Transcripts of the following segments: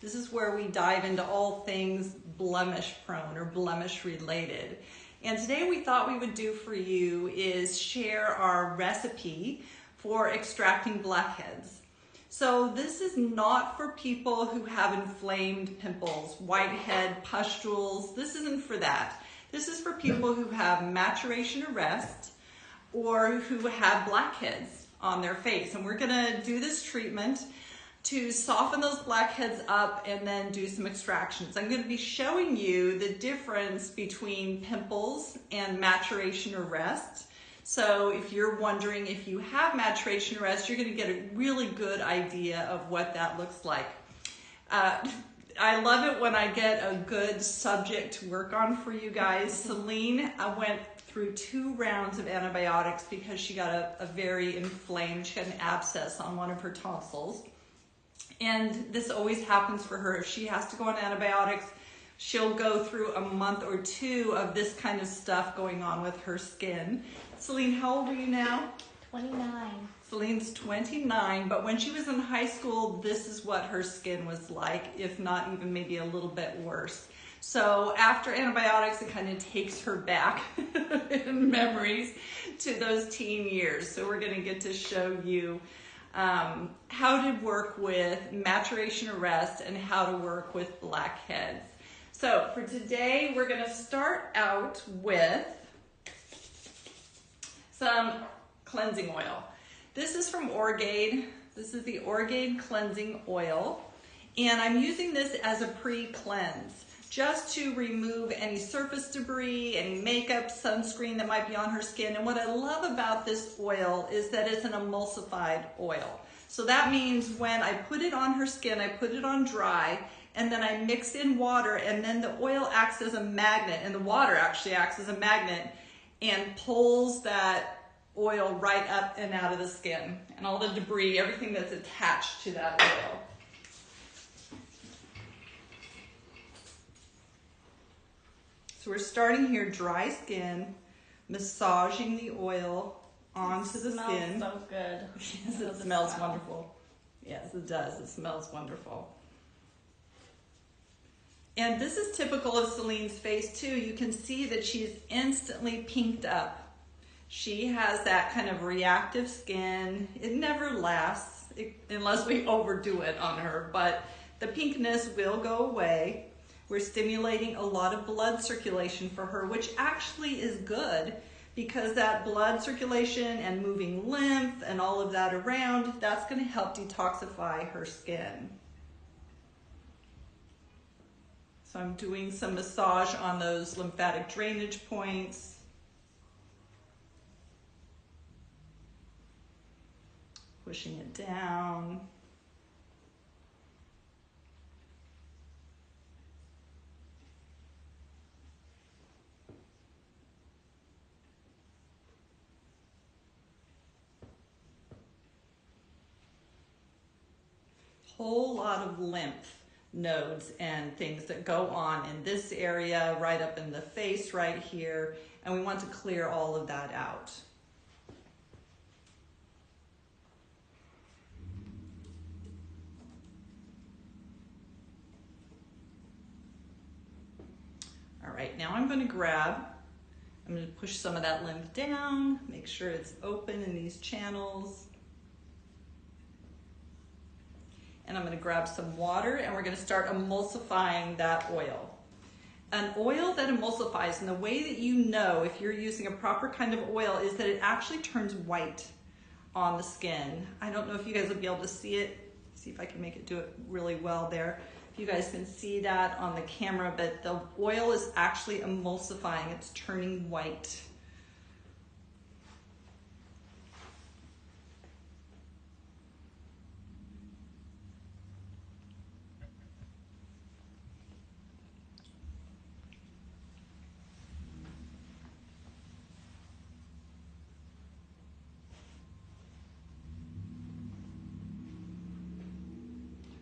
This is where we dive into all things blemish prone or blemish related. And today we thought we would do for you is share our recipe for extracting blackheads. So this is not for people who have inflamed pimples, whitehead, pustules. This isn't for that. This is for people who have maturation arrest or who have blackheads on their face. And we're gonna do this treatment to soften those blackheads up and then do some extractions. I'm gonna be showing you the difference between pimples and maturation arrest. So if you're wondering if you have maturation arrest, you're gonna get a really good idea of what that looks like. I love it when I get a good subject to work on for you guys. Celine went through 2 rounds of antibiotics because she got a very inflamed, she had an abscess on one of her tonsils. And this always happens for her. If she has to go on antibiotics, she'll go through a month or 2 of this kind of stuff going on with her skin. Celine, how old are you now? 29. Celine's 29, but when she was in high school, this is what her skin was like, if not even maybe a little bit worse. So after antibiotics, it kind of takes her back in memories to those teen years. So we're gonna get to show you how to work with maturation arrest and how to work with blackheads. So for today, we're gonna start out with some cleansing oil. This is from Orgaid. This is the Orgaid cleansing oil. And I'm using this as a pre-cleanse, just to remove any surface debris, any makeup, sunscreen that might be on her skin. And what I love about this oil is that it's an emulsified oil. So that means when I put it on her skin, I put it on dry, and then I mix in water, and then the oil acts as a magnet, and the water actually acts as a magnet and pulls that oil right up and out of the skin, and all the debris, everything that's attached to that oil. So we're starting here, dry skin, massaging the oil onto the skin. It smells so good. Yes, it smells wonderful. Yes, it does. It smells wonderful. And this is typical of Celine's face too. You can see that she's instantly pinked up. She has that kind of reactive skin. It never lasts unless we overdo it on her, but the pinkness will go away. We're stimulating a lot of blood circulation for her, which actually is good because that blood circulation and moving lymph and all of that around, that's going to help detoxify her skin. So I'm doing some massage on those lymphatic drainage points. Pushing it down. Whole lot of lymph nodes and things that go on in this area, right up in the face right here, and we want to clear all of that out. All right, now I'm going to push some of that lymph down, make sure it's open in these channels. And I'm going to grab some water and we're going to start emulsifying that oil. An oil that emulsifies, and the way that you know if you're using a proper kind of oil is that it actually turns white on the skin. I don't know if you guys will be able to see it. See if I can make it do it really well there. You guys can see that on the camera, but the oil is actually emulsifying. It's turning white.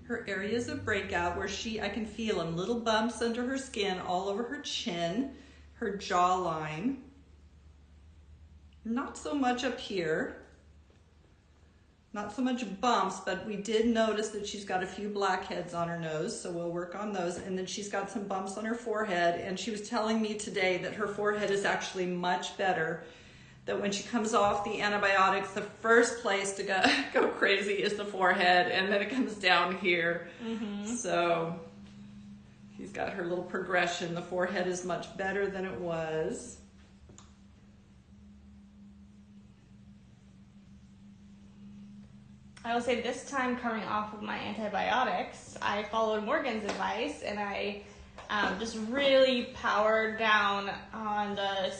Her areas of breakout where I can feel them, little bumps under her skin, all over her chin, her jawline. Not so much up here. not so much bumps, but we did notice that she's got a few blackheads on her nose, so we'll work on those. And then she's got some bumps on her forehead, and she was telling me today that her forehead is actually much better, that when she comes off the antibiotics, the first place to go crazy is the forehead, and then it comes down here. So she's got her little progression. The forehead is much better than it was. I will say this time coming off of my antibiotics, I followed Morgan's advice and I just really powered down on the,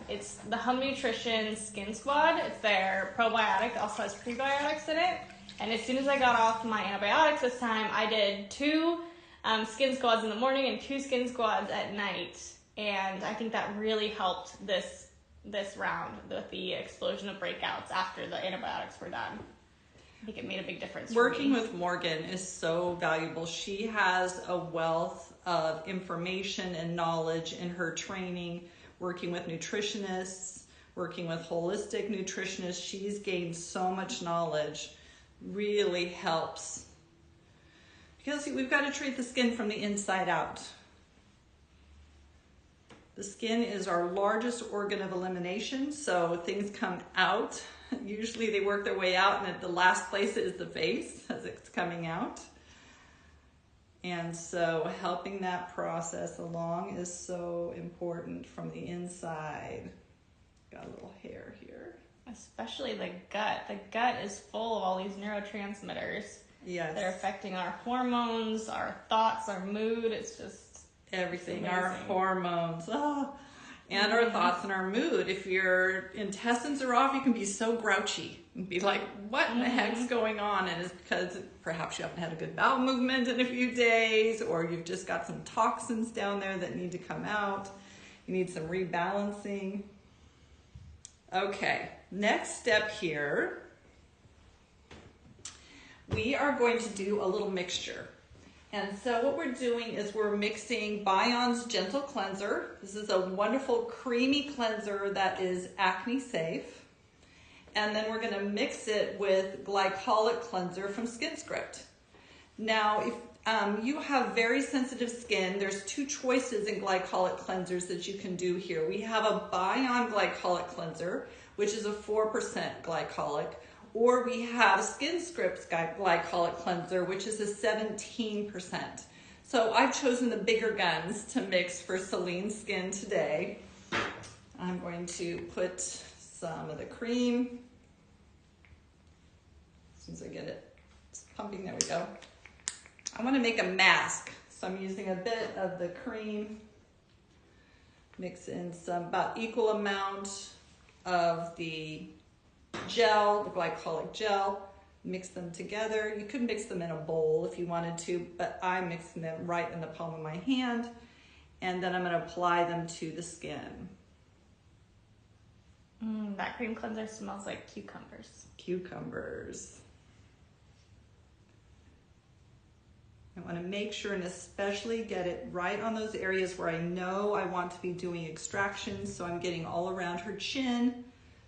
it's the Hum Nutrition Skin Squad. It's their probiotic, it also has prebiotics in it. And as soon as I got off my antibiotics this time, I did 2 skin squads in the morning and 2 skin squads at night. And I think that really helped this round with the explosion of breakouts after the antibiotics were done. I think it made a big difference. Working with Morgan is so valuable. She has a wealth of information and knowledge in her training, working with nutritionists, working with holistic nutritionists. She's gained so much knowledge, really helps. Because we've got to treat the skin from the inside out. The skin is our largest organ of elimination, so things come out. Usually they work their way out, and at the last place is the face as it's coming out. And so helping that process along is so important from the inside. Got a little hair here. Especially the gut. The gut is full of all these neurotransmitters. Yes. They're affecting our hormones, our thoughts, our mood. It's just everything, our hormones, and our thoughts and our mood. If your intestines are off, you can be so grouchy and be like, what in the heck's going on? And it's because perhaps you haven't had a good bowel movement in a few days, or you've just got some toxins down there that need to come out. You need some rebalancing. Okay, next step here, we are going to do a little mixture. And so what we're doing is we're mixing Bion's Gentle Cleanser. This is a wonderful creamy cleanser that is acne safe. And then we're gonna mix it with Glycolic Cleanser from SkinScript. Now, if you have very sensitive skin, there's 2 choices in glycolic cleansers that you can do here. We have a Bion Glycolic Cleanser, which is a 4% glycolic, or we have SkinScript's Glycolic Cleanser, which is a 17%. So I've chosen the bigger guns to mix for Celine's skin today. I'm going to put some of the cream. As soon as I get it pumping, there we go. I want to make a mask, so I'm using a bit of the cream. Mix in some about equal amount of the gel, the glycolic gel, mix them together. You could mix them in a bowl if you wanted to, but I'm mixing them right in the palm of my hand, and then I'm going to apply them to the skin. That cream cleanser smells like cucumbers. Cucumbers. I want to make sure and especially get it right on those areas where I know I want to be doing extractions, so I'm getting all around her chin.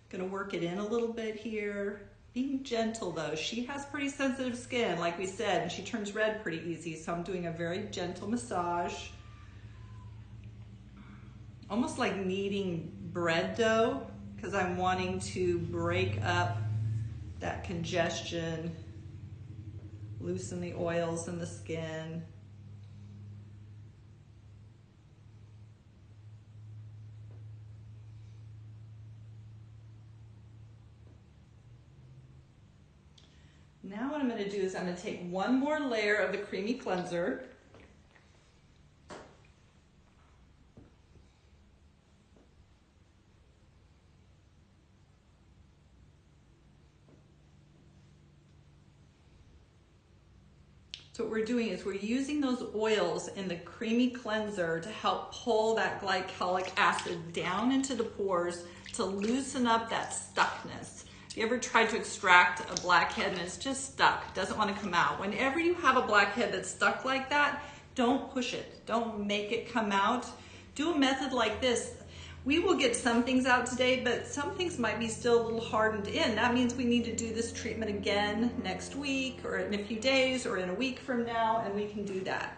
Gonna work it in a little bit here. Being gentle though. She has pretty sensitive skin, like we said, and she turns red pretty easy, so I'm doing a very gentle massage. Almost like kneading bread dough, because I'm wanting to break up that congestion, loosen the oils in the skin. Now what I'm going to do is I'm going to take one more layer of the creamy cleanser. So what we're doing is we're using those oils in the creamy cleanser to help pull that glycolic acid down into the pores to loosen up that stuckness. If you ever tried to extract a blackhead and it's just stuck, doesn't want to come out. Whenever you have a blackhead that's stuck like that, don't push it. Don't make it come out. Do a method like this. We will get some things out today, but some things might be still a little hardened in. That means we need to do this treatment again next week or in a few days or in a week from now, and we can do that.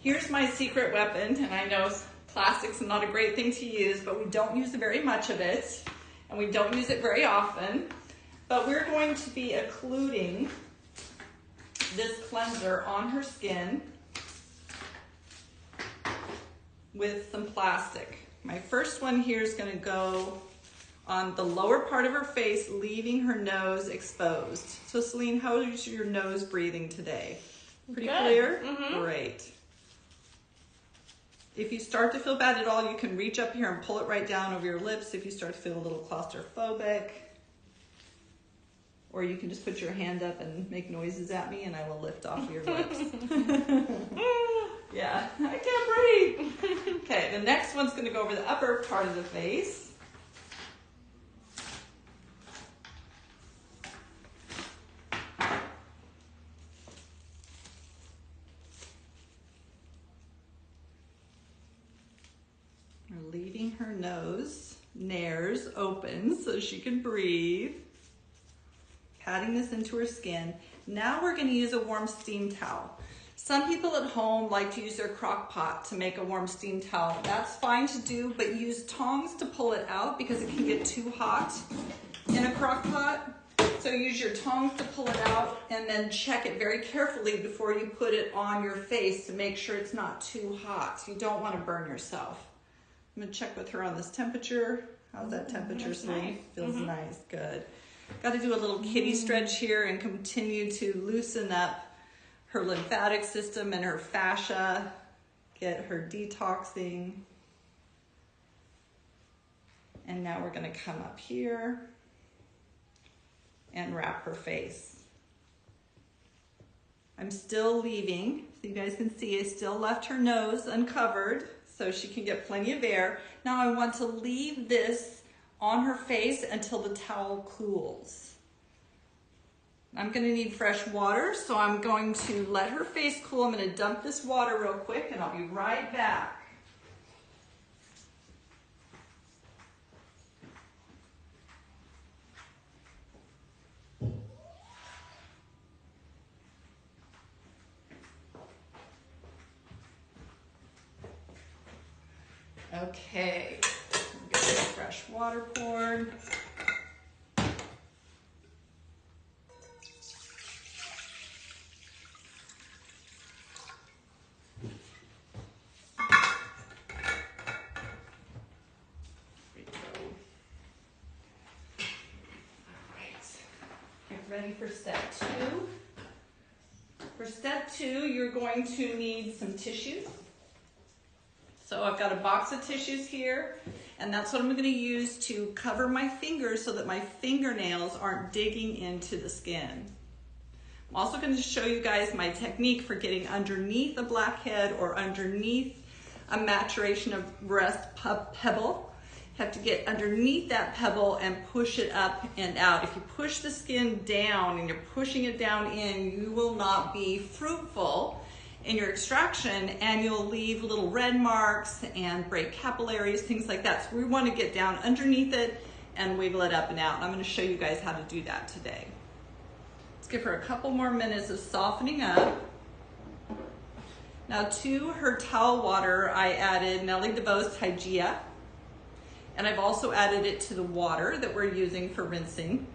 Here's my secret weapon, and I know plastic's not a great thing to use, but we don't use very much of it, and we don't use it very often. But we're going to be occluding this cleanser on her skin with some plastic. My first one here is going to go on the lower part of her face, leaving her nose exposed. So Celine, how is your nose breathing today? Pretty good. Clear? Mm-hmm. Great. If you start to feel bad at all, you can reach up here and pull it right down over your lips if you start to feel a little claustrophobic. Or you can just put your hand up and make noises at me and I will lift off your lips. Yeah, I can't breathe. Okay, the next one's going to go over the upper part of the face. We're leaving her nose, nares, open so she can breathe. Patting this into her skin. Now we're going to use a warm steam towel. Some people at home like to use their crock pot to make a warm steam towel. That's fine to do, but use tongs to pull it out because it can get too hot in a crock pot. So use your tongs to pull it out and then check it very carefully before you put it on your face to make sure it's not too hot. You don't want to burn yourself. I'm going to check with her on this temperature. How's that temperature, Celine? Nice. Feels nice, good. Got to do a little kitty stretch here and continue to loosen up her lymphatic system and her fascia, get her detoxing. And now we're going to come up here and wrap her face. I'm still leaving, so you guys can see I still left her nose uncovered so she can get plenty of air. Now I want to leave this on her face until the towel cools. I'm going to need fresh water, so I'm going to let her face cool. I'm going to dump this water real quick and I'll be right back. Okay, get some fresh water poured. Ready for step 2. For step 2, you're going to need some tissues. So I've got a box of tissues here, and that's what I'm going to use to cover my fingers so that my fingernails aren't digging into the skin. I'm also going to show you guys my technique for getting underneath a blackhead or underneath a maturation of breast pebble. Have to get underneath that pebble and push it up and out. If you push the skin down and you're pushing it down in, you will not be fruitful in your extraction and you'll leave little red marks and break capillaries, things like that. So we want to get down underneath it and wiggle it up and out. And I'm going to show you guys how to do that today. Let's give her a couple more minutes of softening up. Now to her towel water, I added Nelly DeVos Hygiea. And I've also added it to the water that we're using for rinsing.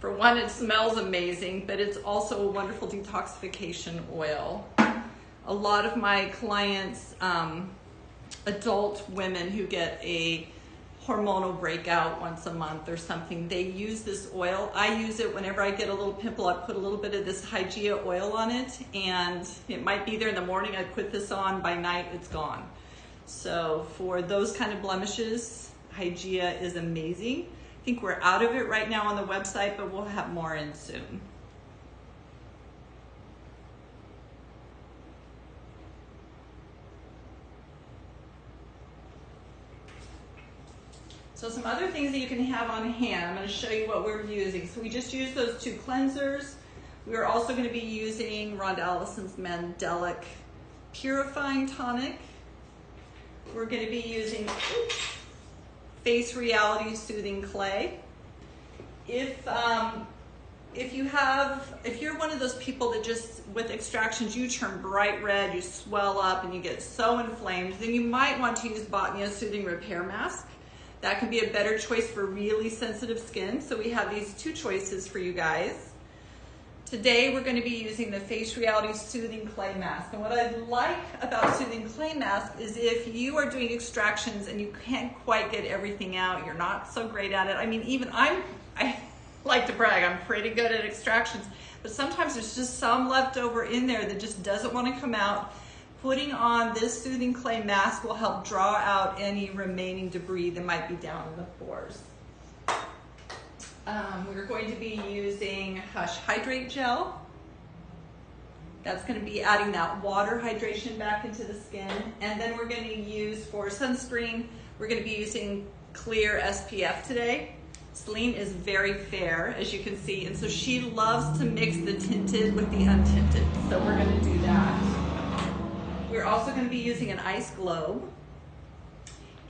For one, it smells amazing, but it's also a wonderful detoxification oil. A lot of my clients, adult women who get a hormonal breakout once a month or something, they use this oil. I use it whenever I get a little pimple. I put a little bit of this Hygiea oil on it, and it might be there in the morning. I put this on, by night it's gone. So for those kind of blemishes, Hygiea is amazing. I think we're out of it right now on the website, but we'll have more in soon. So some other things that you can have on hand. I'm going to show you what we're using. So we just used those 2 cleansers. We're also going to be using Rhonda Allison's Mandelic Purifying Tonic. We're going to be using Face Reality Soothing Clay. If you're one of those people that just, with extractions, you turn bright red, you swell up, and you get so inflamed, then you might want to use Botnia Soothing Repair Mask. That can be a better choice for really sensitive skin. So we have these two choices for you guys. Today we're going to be using the Face Reality Soothing Clay Mask. And what I like about Soothing Clay Mask is if you are doing extractions and you can't quite get everything out, you're not so great at it. I mean, even I like to brag, I'm pretty good at extractions, but sometimes there's just some left over in there that just doesn't want to come out. Putting on this Soothing Clay Mask will help draw out any remaining debris that might be down in the pores. We're going to be using Hush Hydrate Gel. That's going to be adding that water hydration back into the skin. And then we're going to use, for sunscreen, we're going to be using Clear SPF today. Celine is very fair, as you can see, and so she loves to mix the tinted with the untinted. So we're going to do that. We're also going to be using an ice globe.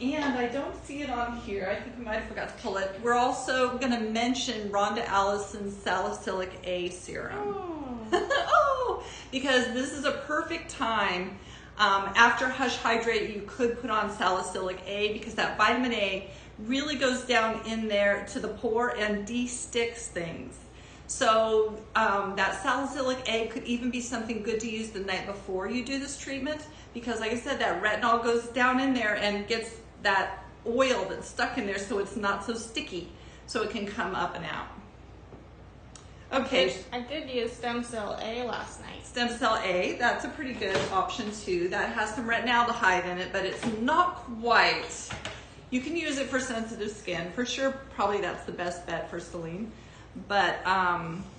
And I don't see it on here. I think we might have forgot to pull it. We're also going to mention Rhonda Allison's Salicylic A serum. Oh, because this is a perfect time. After Hush Hydrate, you could put on Salicylic A because that vitamin A really goes down in there to the pore and de-sticks things. So that Salicylic A could even be something good to use the night before you do this treatment, because like I said, that retinol goes down in there and gets that oil that's stuck in there so it's not so sticky, so it can come up and out. Okay. I did use Stem Cell A last night. Stem Cell A, that's a pretty good option too. That has some retinaldehyde in it, but it's not quite. You can use it for sensitive skin. For sure, probably that's the best bet for Celine. But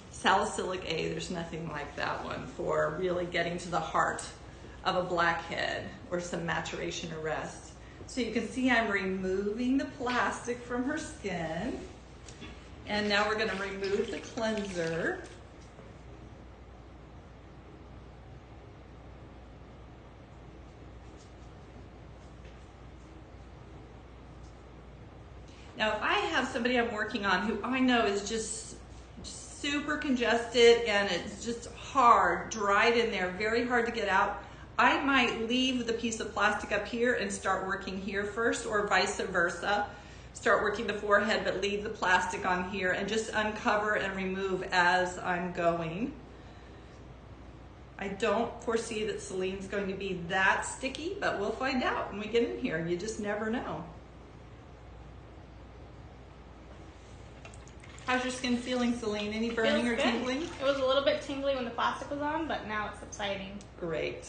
Salicylic A, there's nothing like that one for really getting to the heart of a blackhead or some maturation arrest. So you can see I'm removing the plastic from her skin. And now we're going to remove the cleanser. Now, if I have somebody I'm working on who I know is just super congested and it's just hard, dried in there, very hard to get out, I might leave the piece of plastic up here and start working here first, or vice versa. Start working the forehead, but leave the plastic on here and just uncover and remove as I'm going. I don't foresee that Celine's going to be that sticky, but we'll find out when we get in here. You just never know. How's your skin feeling, Celine? Any burning or tingling? It was a little bit tingly when the plastic was on, but now it's subsiding. Great.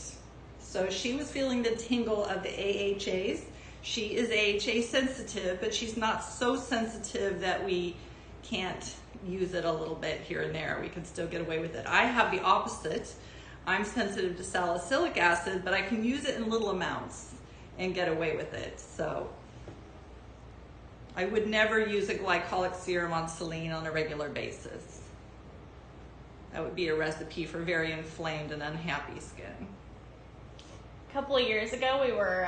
So she was feeling the tingle of the AHAs. She is AHA sensitive, but she's not so sensitive that we can't use it a little bit here and there. We can still get away with it. I have the opposite. I'm sensitive to salicylic acid, but I can use it in little amounts and get away with it. So I would never use a glycolic serum on Celine on a regular basis. That would be a recipe for very inflamed and unhappy skin. A couple of years ago, we were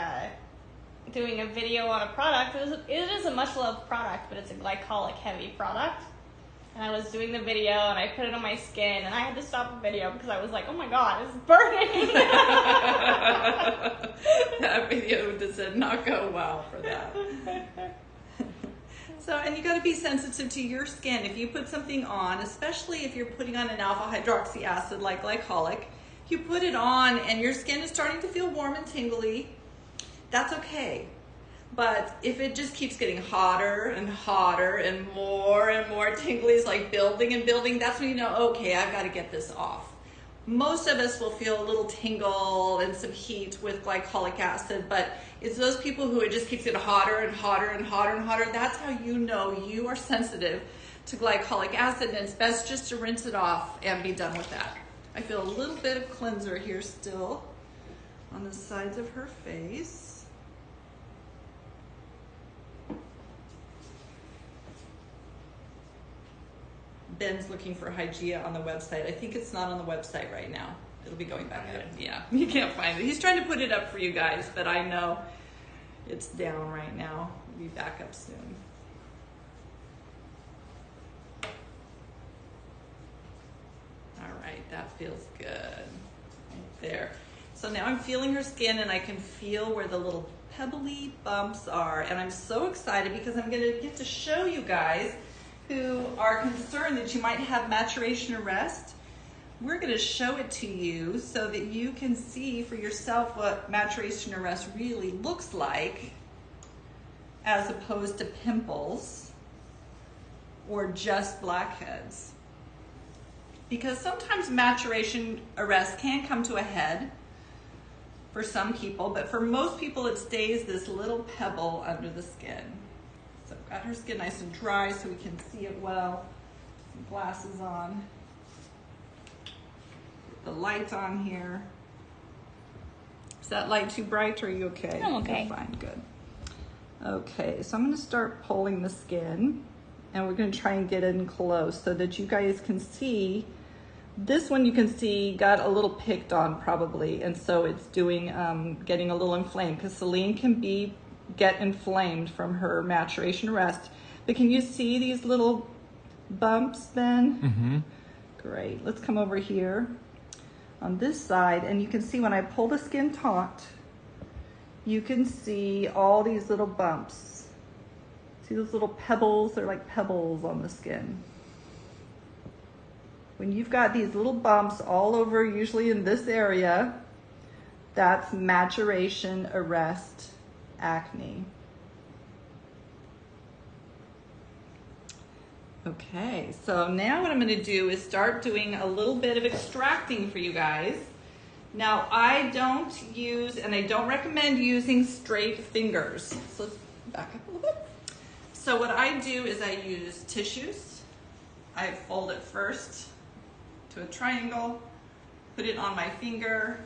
doing a video on a product. It is a much loved product, but it's a glycolic heavy product. And I was doing the video and I put it on my skin and I had to stop the video because I was like, oh my God, it's burning. That video did not go well for that. So, and you got to be sensitive to your skin. If you put something on, especially if you're putting on an alpha hydroxy acid like glycolic, if you put it on and your skin is starting to feel warm and tingly, that's okay. But if it just keeps getting hotter and hotter and more tingly, like building and building, that's when you know, okay, I've got to get this off. Most of us will feel a little tingle and some heat with glycolic acid, but it's those people who it just keeps getting hotter and hotter and hotter and hotter. That's how you know you are sensitive to glycolic acid, and it's best just to rinse it off and be done with that. I feel a little bit of cleanser here still on the sides of her face. Ben's looking for Hygeia on the website. I think it's not on the website right now. It'll be going back up. Yeah, you can't find it. He's trying to put it up for you guys, but I know It's down right now. We'll be back up soon. All right, that feels good. Right there. So now I'm feeling her skin and I can feel where the little pebbly bumps are. And I'm so excited because I'm gonna get to show you guys who are concerned that you might have maturation arrest. We're gonna show it to you so that you can see for yourself what maturation arrest really looks like as opposed to pimples or just blackheads. Because sometimes maturation arrest can come to a head for some people, but for most people it stays this little pebble under the skin. So I've got her skin nice and dry so we can see it well. Some glasses on. The light on here. Is that light too bright or are you okay? I'm okay. You're fine, good. Okay, so I'm gonna start pulling the skin and we're gonna try and get in close so that you guys can see. This one you can see got a little picked on probably, and so it's doing, getting a little inflamed because Celine can get inflamed from her maturation arrest. But can you see these little bumps then? Mm-hmm. Great, let's come over here on this side and you can see when I pull the skin taut, you can see all these little bumps. See those little pebbles? They're like pebbles on the skin. When you've got these little bumps all over, usually in this area, that's maturation arrest acne. Okay, so now what I'm gonna do is start doing a little bit of extracting for you guys. Now I don't use, and I don't recommend using straight fingers. So let's back up a little bit. So what I do is I use tissues. I fold it first to a triangle, put it on my finger,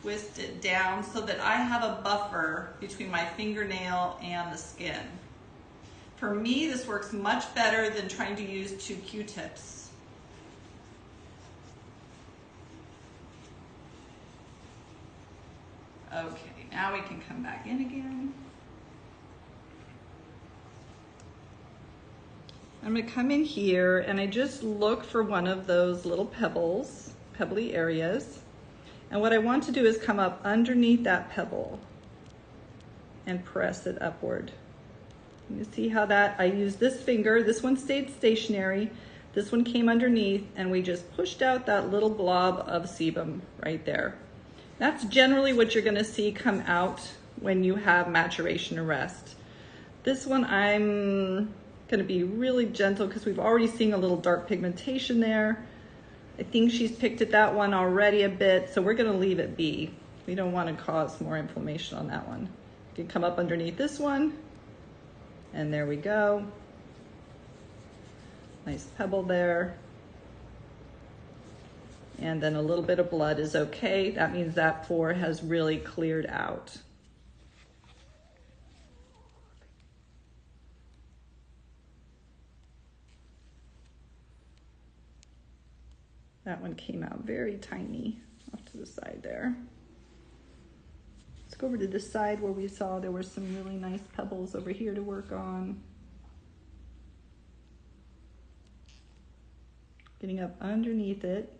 twist it down so that I have a buffer between my fingernail and the skin. For me, this works much better than trying to use 2 Q-tips. Okay, now we can come back in again. I'm gonna come in here and I just look for one of those little pebbles, pebbly areas. And what I want to do is come up underneath that pebble and press it upward. You see how that, I used this finger, this one stayed stationary, this one came underneath, and we just pushed out that little blob of sebum right there. That's generally what you're gonna see come out when you have maturation arrest. This one I'm gonna be really gentle because we've already seen a little dark pigmentation there. I think she's picked at that one already a bit, so we're gonna leave it be. We don't wanna cause more inflammation on that one. You can come up underneath this one, and there we go. Nice pebble there. And then a little bit of blood is okay. That means that pore has really cleared out. That one came out very tiny off to the side there. Let's go over to this side where we saw there were some really nice pebbles over here to work on. Getting up underneath it.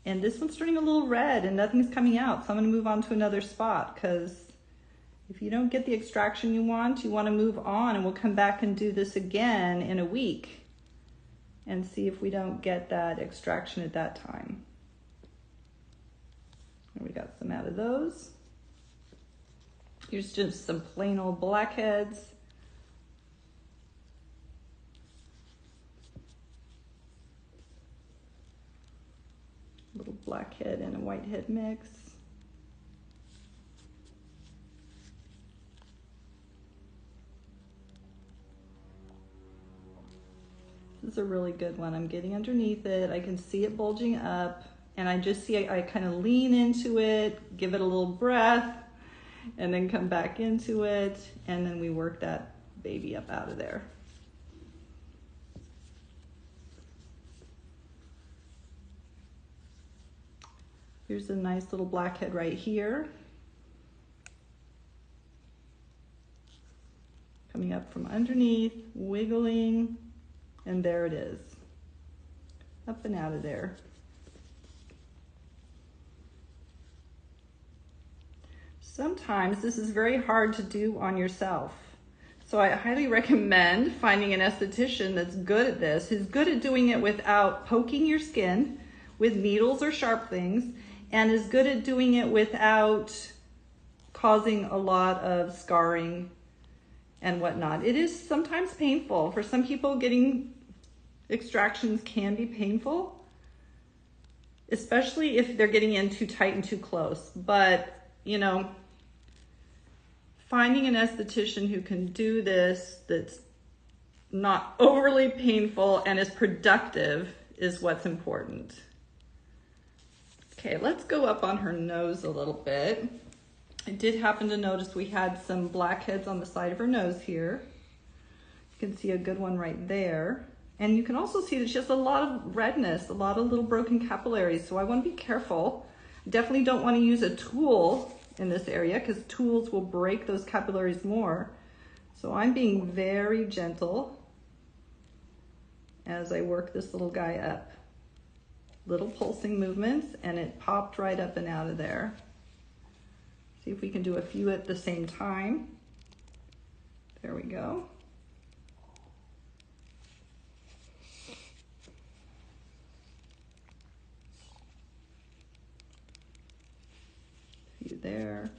And this one's turning a little red and nothing's coming out. So I'm gonna move on to another spot because if you don't get the extraction you want to move on, and we'll come back and do this again in a week and see if we don't get that extraction at that time. And we got some out of those. Here's just some plain old blackheads. Little blackhead and a whitehead mix. This is a really good one. I'm getting underneath it. I can see it bulging up, and I just see I kind of lean into it, give it a little breath, and then come back into it, and then we work that baby up out of there. Here's a nice little blackhead right here. Coming up from underneath, wiggling, and there it is. Up and out of there. Sometimes this is very hard to do on yourself. So I highly recommend finding an esthetician that's good at this, who's good at doing it without poking your skin with needles or sharp things, and is good at doing it without causing a lot of scarring and whatnot. It is sometimes painful. For some people, getting extractions can be painful, especially if they're getting in too tight and too close. But, you know, finding an esthetician who can do this that's not overly painful and is productive is what's important. Okay, let's go up on her nose a little bit. I did happen to notice we had some blackheads on the side of her nose here. You can see a good one right there. And you can also see that she has a lot of redness, a lot of little broken capillaries. So I want to be careful. Definitely don't want to use a tool in this area because tools will break those capillaries more. So I'm being very gentle as I work this little guy up. Little pulsing movements, and it popped right up and out of there. See if we can do a few at the same time. There we go. A few there.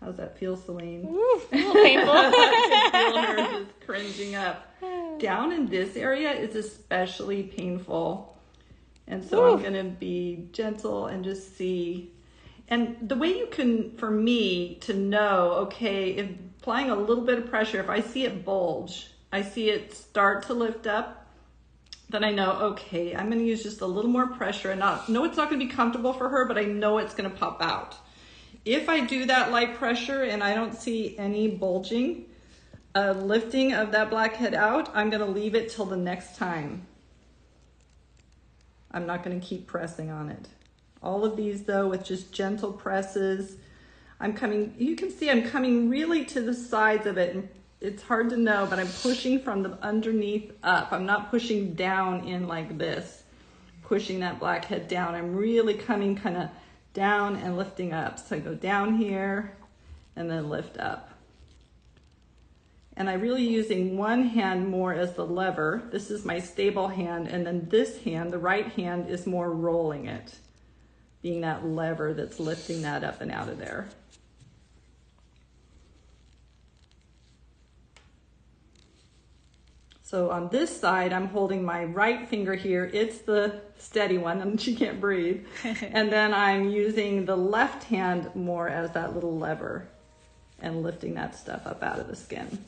How's that feel, Celine? Ooh, a little painful. I can feel her just cringing up. Down in this area is especially painful. And so I'm gonna be gentle and just see. And the way you can, for me, to know, okay, if applying a little bit of pressure, if I see it bulge, I see it start to lift up, then I know, okay, I'm gonna use just a little more pressure and know it's not gonna be comfortable for her, but I know it's gonna pop out. If I do that light pressure and I don't see any bulging, lifting of that blackhead out, I'm gonna leave it till the next time. I'm not gonna keep pressing on it. All of these though, with just gentle presses, you can see I'm coming really to the sides of it. And it's hard to know, but I'm pushing from the underneath up. I'm not pushing down in like this, pushing that blackhead down. I'm really coming kind of down and lifting up. So I go down here and then lift up. And I'm really using one hand more as the lever. This is my stable hand, and then this hand, the right hand, is more rolling it, being that lever that's lifting that up and out of there. So on this side, I'm holding my right finger here. It's the steady one, and she can't breathe. And then I'm using the left hand more as that little lever and lifting that stuff up out of the skin.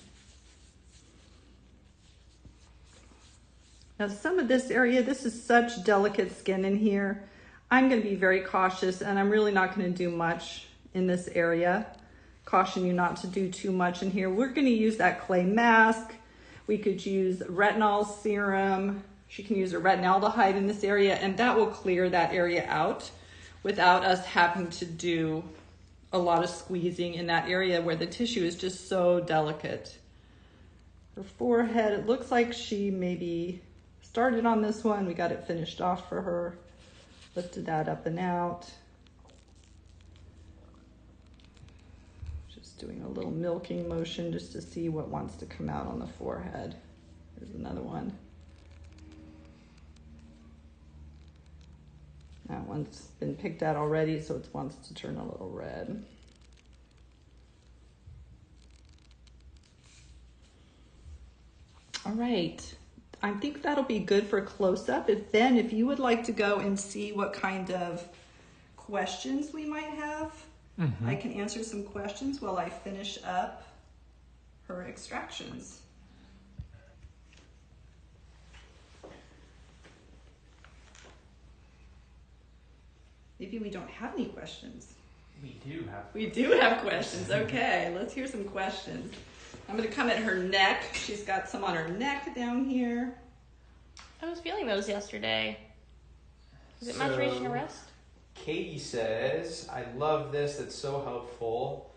Now some of this area, this is such delicate skin in here. I'm gonna be very cautious, and I'm really not gonna do much in this area. Caution you not to do too much in here. We're gonna use that clay mask. We could use retinol serum. She can use a retinaldehyde in this area, and that will clear that area out without us having to do a lot of squeezing in that area where the tissue is just so delicate. Her forehead, it looks like she maybe started on this one. We got it finished off for her. Lifted that up and out. Just doing a little milking motion just to see what wants to come out on the forehead. There's another one. That one's been picked out already, so it wants to turn a little red. All right. I think that'll be good for close-up. If you would like to go and see what kind of questions we might have, I can answer some questions while I finish up her extractions. Maybe we don't have any questions. We do have. We do have questions. Okay, let's hear some questions. I'm going to come at her neck. She's got some on her neck down here. I was feeling those yesterday. Is it maturation arrest? Katie says, I love this. It's so helpful.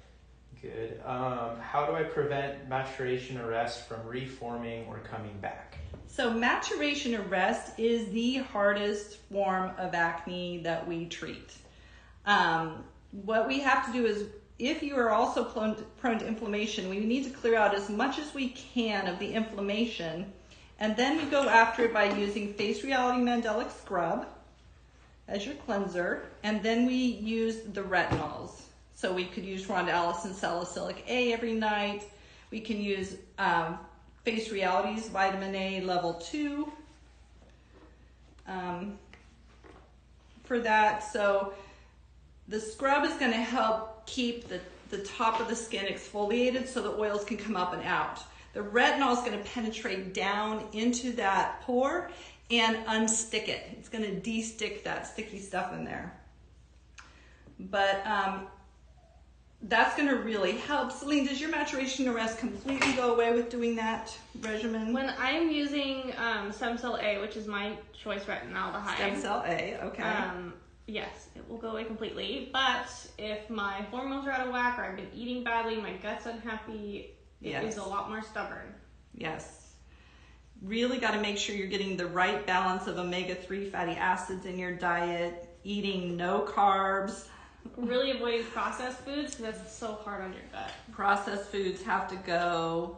Good. How do I prevent maturation arrest from reforming or coming back? So maturation arrest is the hardest form of acne that we treat. What we have to do is, if you are also prone to inflammation, we need to clear out as much as we can of the inflammation, and then we go after it by using Face Reality Mandelic Scrub as your cleanser, and then we use the retinols. So we could use Rhondalis and Salicylic A every night. We can use Face Reality's Vitamin A Level 2 for that. So the scrub is going to help keep the top of the skin exfoliated so the oils can come up and out. The retinol is going to penetrate down into that pore and unstick it. It's going to de-stick that sticky stuff in there. But that's going to really help. Celine, does your maturation arrest completely go away with doing that regimen? When I'm using Stem Cell A, which is my choice retinaldehyde. Stem Cell A, okay. Yes, it will go away completely. But if my hormones are out of whack or I've been eating badly, my gut's unhappy, it is a lot more stubborn. Yes. Really got to make sure you're getting the right balance of omega-3 fatty acids in your diet, eating no carbs. Really avoid processed foods because that's so hard on your gut. Processed foods have to go.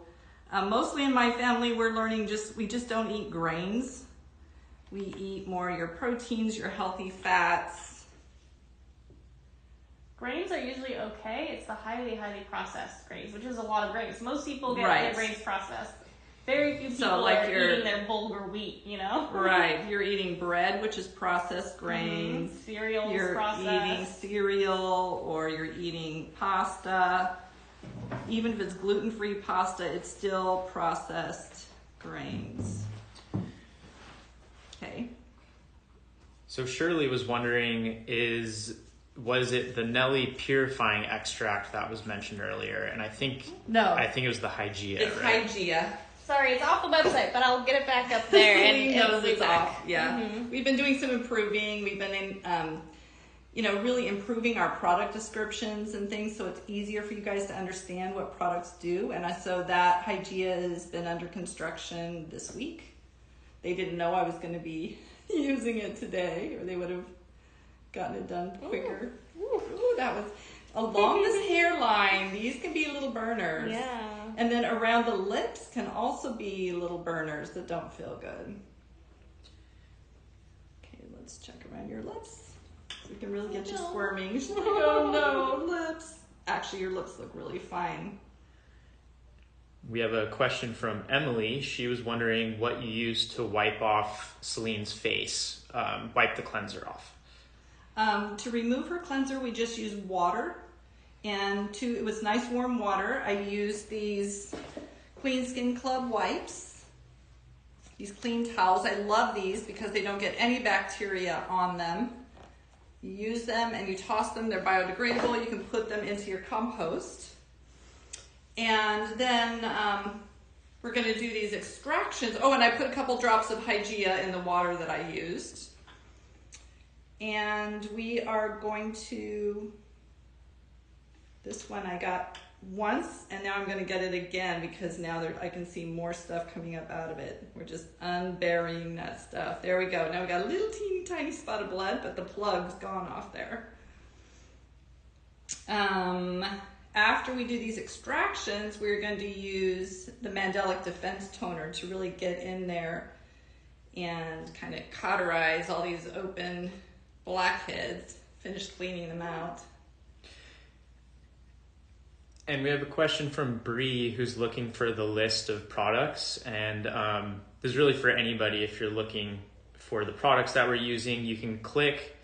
Mostly in my family, we're learning we just don't eat grains. We eat more your proteins, your healthy fats. Grains are usually okay. It's the highly, highly processed grains, which is a lot of grains. Most people get Right. their grains processed. Very few people like are eating their bulgur wheat, you know? Right. You're eating bread, which is processed grains. Cereals, You're processed. eating cereal, or you're eating pasta. Even if it's gluten-free pasta, it's still processed grains. Okay. So Shirley was wondering, was it the Nelly purifying extract that was mentioned earlier? And I think it was the Hygieia, It's right? Hygieia. Sorry, it's off the website, but I'll get it back up there. Celine knows it'll be it's back. off. Yeah. We've been doing some improving. We've been really improving our product descriptions and things so it's easier for you guys to understand what products do. And so that Hygieia has been under construction this week. They didn't know I was going to be using it today, or they would have gotten it done quicker. Ooh, that was along this hairline. These can be little burners. Yeah. And then around the lips can also be little burners that don't feel good. Okay, let's check around your lips. So we can really get you squirming. Oh no, lips. Actually, your lips look really fine. We have a question from Emily. She was wondering what you use to wipe off Celine's face, wipe the cleanser off. To remove her cleanser, we just use water. And it was nice warm water. I used these Clean Skin Club wipes, these clean towels. I love these because they don't get any bacteria on them. You use them and you toss them. They're biodegradable. You can put them into your compost. And then we're going to do these extractions. Oh, and I put a couple drops of Hygieia in the water that I used. And we are going to... This one I got once, and now I'm going to get it again because now I can see more stuff coming up out of it. We're just unburying that stuff. There we go. Now we got a little teeny tiny spot of blood, but the plug's gone off there. After we do these extractions, we're going to use the Mandelic Defense Toner to really get in there and kind of cauterize all these open blackheads. Finish cleaning them out. And we have a question from Bree who's looking for the list of products. And this is really for anybody. If you're looking for the products that we're using, you can click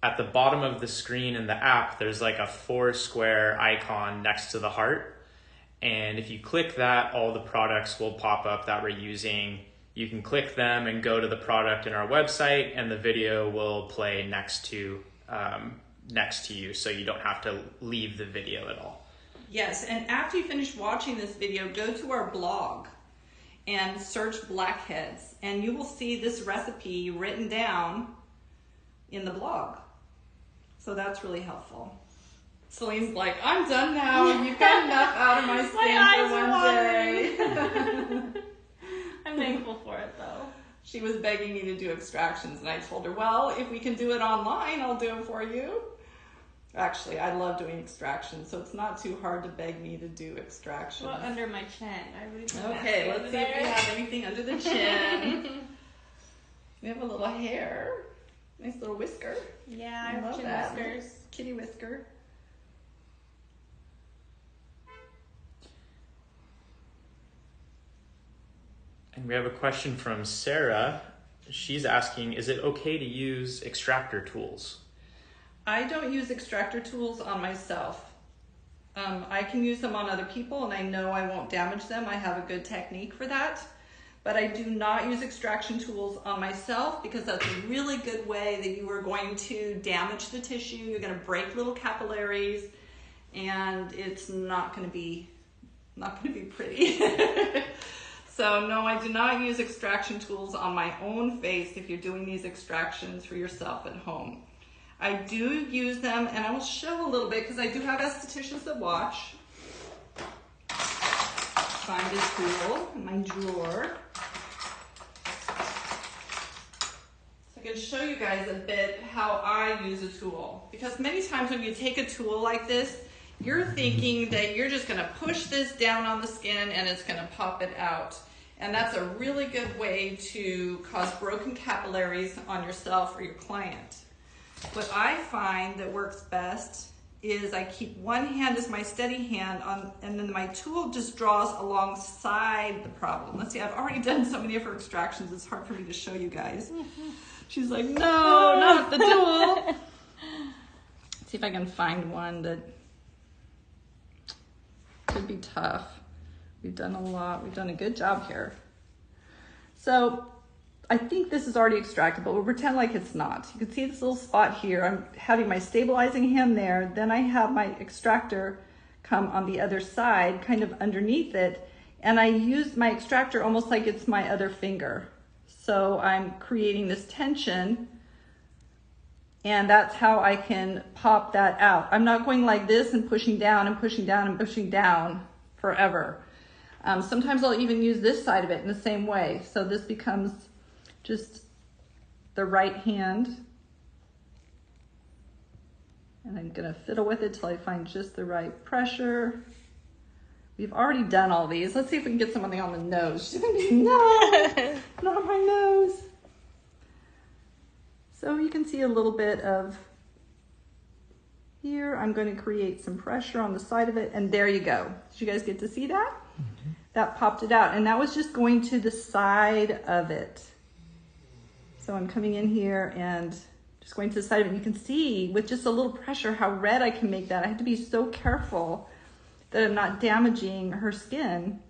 at the bottom of the screen in the app. There's like a 4 square icon next to the heart. And if you click that, all the products will pop up that we're using. You can click them and go to the product in our website, and the video will play next to you, so you don't have to leave the video at all. Yes, and after you finish watching this video, go to our blog and search blackheads, and you will see this recipe written down in the blog. So that's really helpful. Celine's like, I'm done now. You've got enough out of my skin for one day. I'm thankful for it though. She was begging me to do extractions, and I told her, well, if we can do it online, I'll do it for you. Actually, I love doing extractions, so it's not too hard to beg me to do extractions. Well, under my chin. Okay, let's see if we have anything under the chin. We have a little hair. Nice little whisker. Yeah, I have love chin that. whiskers. Kitty whisker. And we have a question from Sarah. She's asking, is it okay to use extractor tools? I don't use extractor tools on myself. I can use them on other people, and I know I won't damage them. I have a good technique for that. But I do not use extraction tools on myself, because that's a really good way that you are going to damage the tissue. You're going to break little capillaries, and it's not going to be pretty. So no, I do not use extraction tools on my own face if you're doing these extractions for yourself at home. I do use them, and I will show a little bit because I do have estheticians that watch. Find a tool in my drawer. So I can show you guys a bit how I use a tool. Because many times when you take a tool like this, you're thinking that you're just going to push this down on the skin and it's going to pop it out. And that's a really good way to cause broken capillaries on yourself or your client. What I find that works best is I keep one hand as my steady hand on, and then my tool just draws alongside the problem. Let's see, I've already done so many of her extractions, it's hard for me to show you guys. She's like, no, not the tool. Let's see if I can find one that could be tough. We've done a lot, we've done a good job here. So I think this is already extracted, but we'll pretend like it's not. You can see this little spot here. I'm having my stabilizing hand there. Then I have my extractor come on the other side, kind of underneath it. And I use my extractor almost like it's my other finger. So I'm creating this tension, and that's how I can pop that out. I'm not going like this and pushing down and pushing down and pushing down forever. Sometimes I'll even use this side of it in the same way. So this becomes just the right hand, and I'm gonna fiddle with it till I find just the right pressure. We've already done all these. Let's see if we can get something on the nose. She's gonna be, no, not my nose. So you can see a little bit of here. I'm going to create some pressure on the side of it, and there you go. Did you guys get to see that? Mm-hmm. That popped it out, and that was just going to the side of it. So I'm coming in here and just going to the side of it. You can see with just a little pressure how red I can make that. I have to be so careful that I'm not damaging her skin.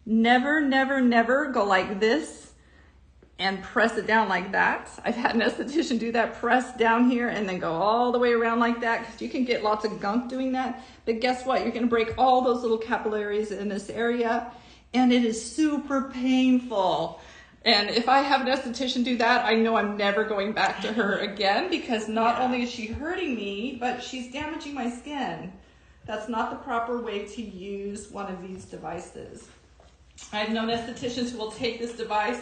Never, never, never go like this and press it down like that. I've had an esthetician do that, press down here and then go all the way around like that, because you can get lots of gunk doing that. But guess what? You're gonna break all those little capillaries in this area, and it is super painful. And if I have an esthetician do that, I know I'm never going back to her again, because not only is she hurting me, but she's damaging my skin. That's not the proper way to use one of these devices. I've known estheticians who will take this device,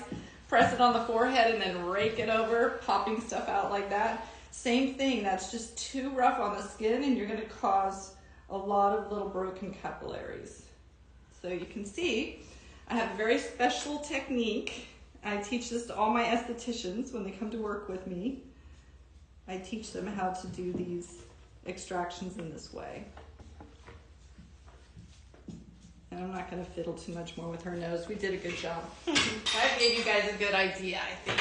press it on the forehead, and then rake it over, popping stuff out like that. Same thing, that's just too rough on the skin, and you're gonna cause a lot of little broken capillaries. So you can see, I have a very special technique. I teach this to all my estheticians when they come to work with me. I teach them how to do these extractions in this way. And I'm not going to fiddle too much more with her nose. We did a good job. That gave you guys a good idea, I think.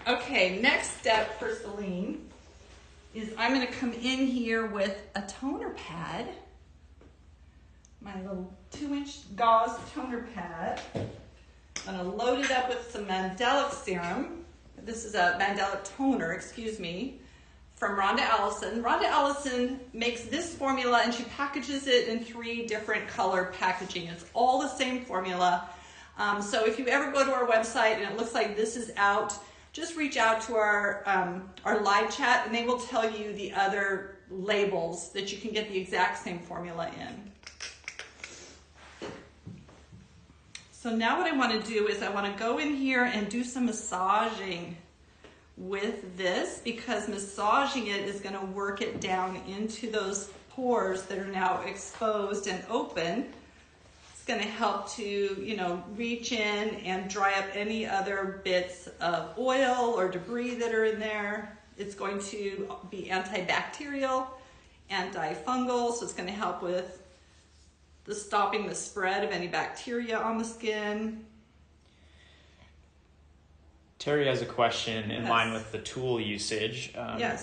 Okay, next step for Celine is I'm going to come in here with a toner pad. My little 2-inch gauze toner pad. I'm going to load it up with some Mandelic serum. This is a Mandelic toner, excuse me, from Rhonda Allison. Rhonda Allison makes this formula, and she packages it in 3 different color packaging. It's all the same formula. So if you ever go to our website and it looks like this is out, just reach out to our live chat and they will tell you the other labels that you can get the exact same formula in. So now what I want to do is I want to go in here and do some massaging with this, because massaging it is going to work it down into those pores that are now exposed and open. It's going to help to, you know, reach in and dry up any other bits of oil or debris that are in there. It's going to be antibacterial, antifungal, so it's going to help with stopping the spread of any bacteria on the skin. Terry has a question in line with the tool usage.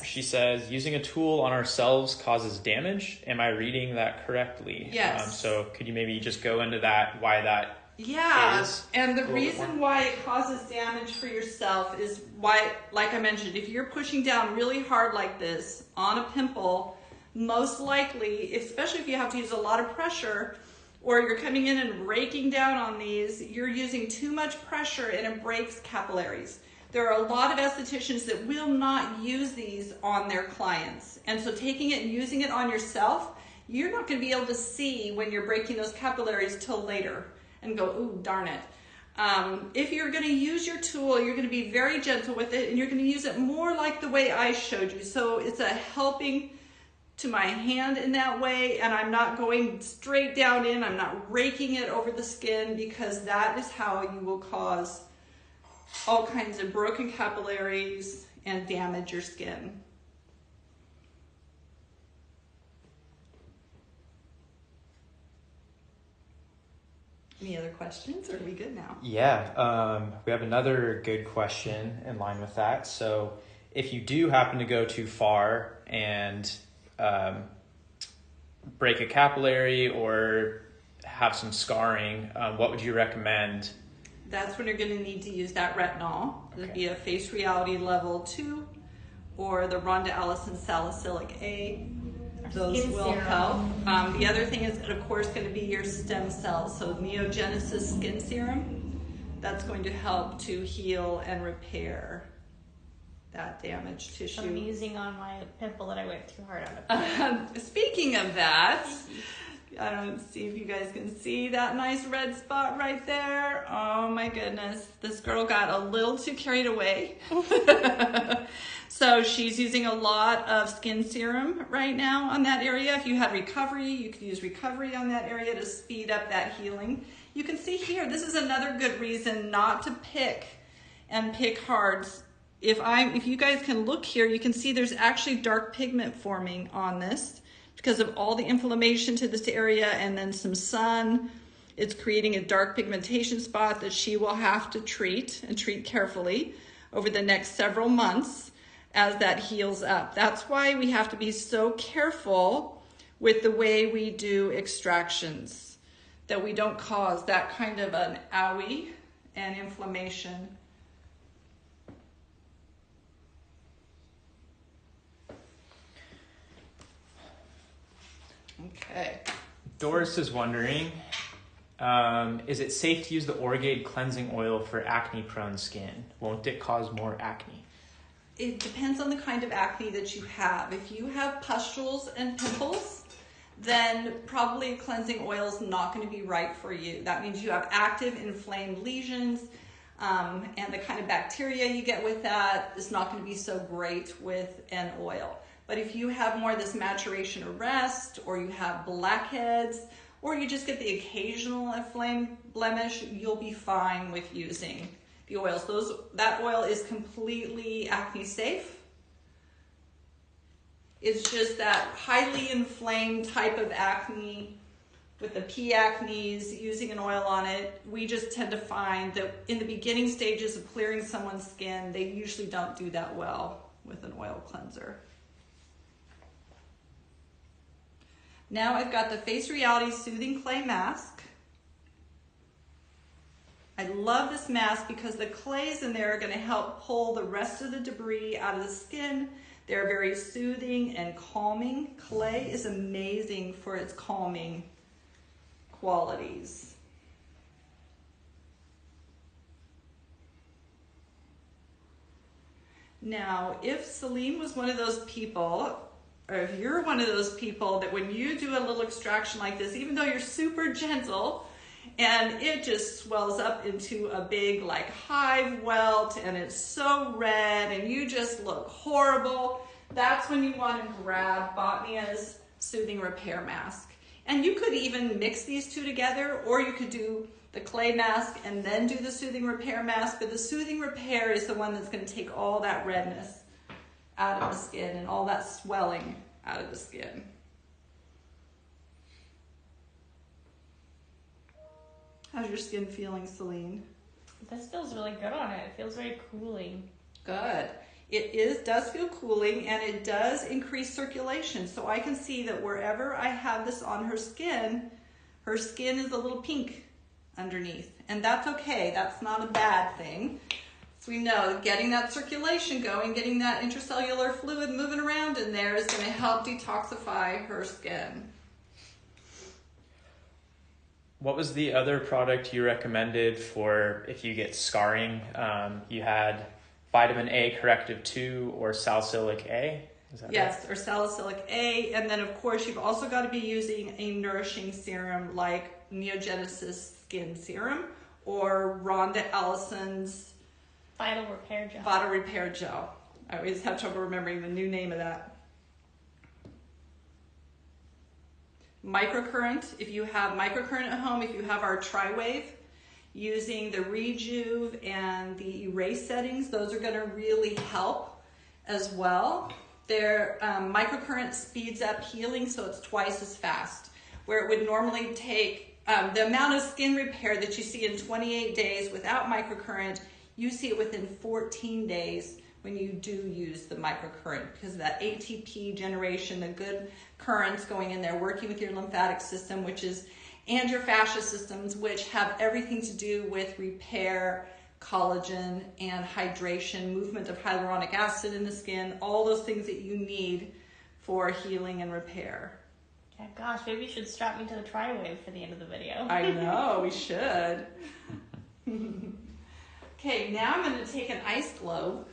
She says, using a tool on ourselves causes damage. Am I reading that correctly? Yes. So could you maybe just go into that, why that is? And the reason why it causes damage for yourself is why, like I mentioned, if you're pushing down really hard like this on a pimple, most likely, especially if you have to use a lot of pressure, or you're coming in and raking down on these, you're using too much pressure and it breaks capillaries. There are a lot of estheticians that will not use these on their clients. And so taking it and using it on yourself, you're not going to be able to see when you're breaking those capillaries till later and go, ooh, darn it. If you're going to use your tool, you're going to be very gentle with it and you're going to use it more like the way I showed you. So it's a helping to my hand in that way, and I'm not going straight down in, I'm not raking it over the skin, because that is how you will cause all kinds of broken capillaries and damage your skin. Any other questions, or are we good now? Yeah, we have another good question in line with that. So if you do happen to go too far and break a capillary or have some scarring, what would you recommend? That's when you're going to need to use that retinol. It'd be a Face Reality Level 2 or the Rhonda Allison Salicylic A. Those will help. The other thing is, of course, going to be your stem cells. So Neogenesis Skin Serum, that's going to help to heal and repair that damaged tissue. I'm using on my pimple that I went too hard on. Speaking of that, I don't see if you guys can see that nice red spot right there. Oh my goodness, this girl got a little too carried away. So she's using a lot of skin serum right now on that area. If you had recovery, you could use recovery on that area to speed up that healing. You can see here, this is another good reason not to pick hard. If you guys can look here, you can see there's actually dark pigment forming on this because of all the inflammation to this area and then some sun. It's creating a dark pigmentation spot that she will have to treat and treat carefully over the next several months as that heals up. That's why we have to be so careful with the way we do extractions, that we don't cause that kind of an owie and inflammation. Okay. Doris is wondering, is it safe to use the Orgade cleansing oil for acne-prone skin? Won't it cause more acne? It depends on the kind of acne that you have. If you have pustules and pimples, then probably a cleansing oil is not going to be right for you. That means you have active inflamed lesions, and the kind of bacteria you get with that is not going to be so great with an oil. But if you have more of this maturation arrest, or you have blackheads, or you just get the occasional inflamed blemish, you'll be fine with using the oils. That oil is completely acne safe. It's just that highly inflamed type of acne with the P acnes, using an oil on it, we just tend to find that in the beginning stages of clearing someone's skin, they usually don't do that well with an oil cleanser. Now I've got the Face Reality Soothing Clay Mask. I love this mask because the clays in there are going to help pull the rest of the debris out of the skin. They're very soothing and calming. Clay is amazing for its calming qualities. Now, if Celine was one of those people, or if you're one of those people that when you do a little extraction like this, even though you're super gentle, and it just swells up into a big like hive welt and it's so red and you just look horrible, that's when you want to grab Botnia's Soothing Repair Mask. And you could even mix these two together, or you could do the clay mask and then do the Soothing Repair Mask, but the Soothing Repair is the one that's going to take all that redness out of the skin and all that swelling out of the skin. How's your skin feeling, Celine? This feels really good on it. It feels very cooling. Good. Does feel cooling, and it does increase circulation. So I can see that wherever I have this on her skin is a little pink underneath. And that's okay. That's not a bad thing. So we know getting that circulation going, getting that intracellular fluid moving around in there is going to help detoxify her skin. What was the other product you recommended for if you get scarring? You had vitamin A corrective 2 or salicylic A? Is that Yes, right? or salicylic A. And then, of course, you've also got to be using a nourishing serum like Neogenesis Skin Serum or Rhonda Allison's Vital Repair Gel. Vital Repair Gel. I always have trouble remembering the new name of that. Microcurrent, if you have microcurrent at home, if you have our Tri-Wave, using the Rejuve and the Erase settings, those are going to really help as well. Their microcurrent speeds up healing, so it's twice as fast. Where it would normally take the amount of skin repair that you see in 28 days without microcurrent, you see it within 14 days when you do use the microcurrent, because of that ATP generation, the good currents going in there, working with your lymphatic system, and your fascia systems, which have everything to do with repair, collagen, and hydration, movement of hyaluronic acid in the skin, all those things that you need for healing and repair. Yeah, gosh, maybe you should strap me to the Tri-Wave for the end of the video. I know, we should. Okay, now I'm going to take an ice globe.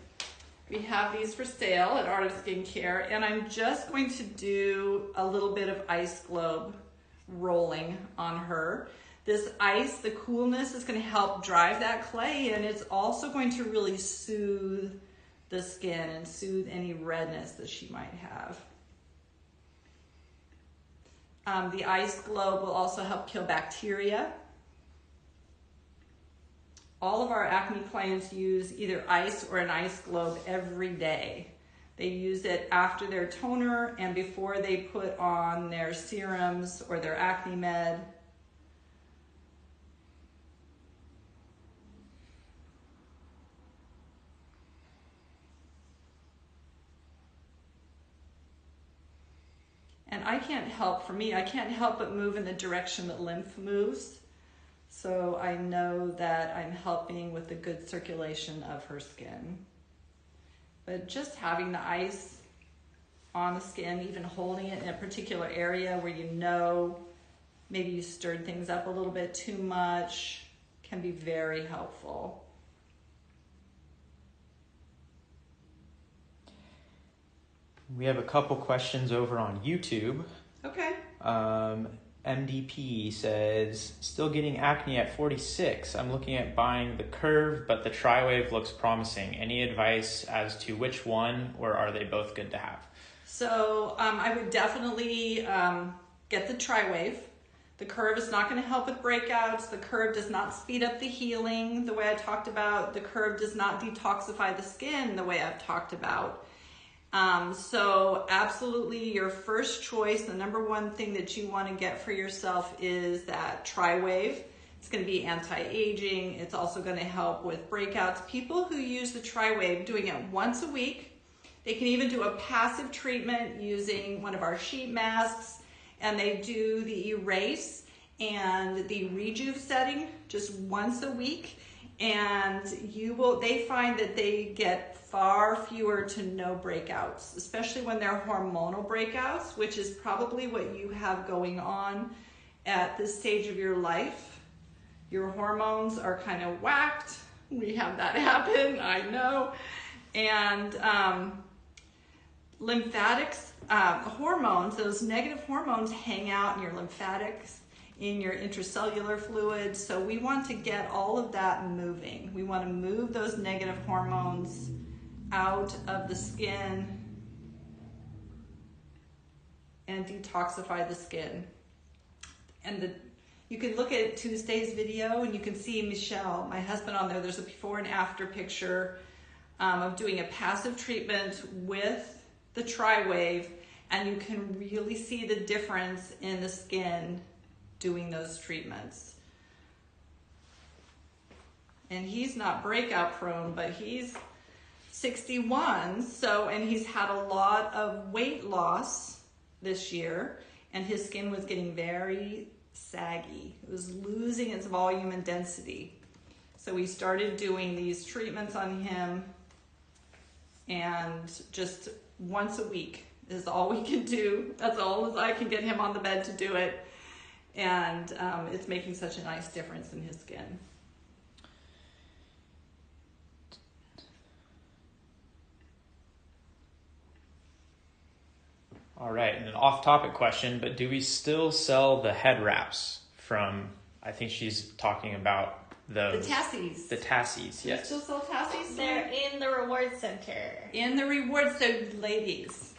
We have these for sale at Art of Skincare, and I'm just going to do a little bit of ice globe rolling on her. This ice, the coolness is going to help drive that clay, and it's also going to really soothe the skin and soothe any redness that she might have. The ice globe will also help kill bacteria. All of our acne clients use either ice or an ice globe every day. They use it after their toner and before they put on their serums or their acne med. And I can't help but move in the direction that lymph moves. So I know that I'm helping with the good circulation of her skin. But just having the ice on the skin, even holding it in a particular area where you know maybe you stirred things up a little bit too much, can be very helpful. We have a couple questions over on YouTube. Okay. MDP says, still getting acne at 46. I'm looking at buying the Curve, but the Tri-Wave looks promising. Any advice as to which one, or are they both good to have? So I would definitely get the Tri-Wave. The Curve is not going to help with breakouts. The Curve does not speed up the healing the way I talked about. The Curve does not detoxify the skin the way I've talked about. So absolutely your first choice, the number one thing that you want to get for yourself is that Tri-Wave. It's going to be anti-aging. It's also going to help with breakouts. People who use the Tri-Wave doing it once a week, they can even do a passive treatment using one of our sheet masks, and they do the Erase and the Rejuve setting just once a week. And they find that they get far fewer to no breakouts, especially when they're hormonal breakouts, which is probably what you have going on at this stage of your life. Your hormones are kind of whacked. We have that happen, I know. And lymphatics, hormones, those negative hormones hang out in your lymphatics, in your intracellular fluid. So we want to get all of that moving. We want to move those negative hormones out of the skin and detoxify the skin. And you can look at Tuesday's video and you can see Michelle, my husband, on there. There's a before and after picture of doing a passive treatment with the Tri-Wave, and you can really see the difference in the skin doing those treatments. And he's not breakout prone, but he's 61, and he's had a lot of weight loss this year, and his skin was getting very saggy. It was losing its volume and density. So we started doing these treatments on him, and just once a week is all we can do. That's all as I can get him on the bed to do it. And it's making such a nice difference in his skin. All right, and an off-topic question, but do we still sell the head wraps from, I think she's talking about those. The Tassies. The Tassies, yes. Do you still sell Tassies? They're in the reward center. In the reward center, ladies.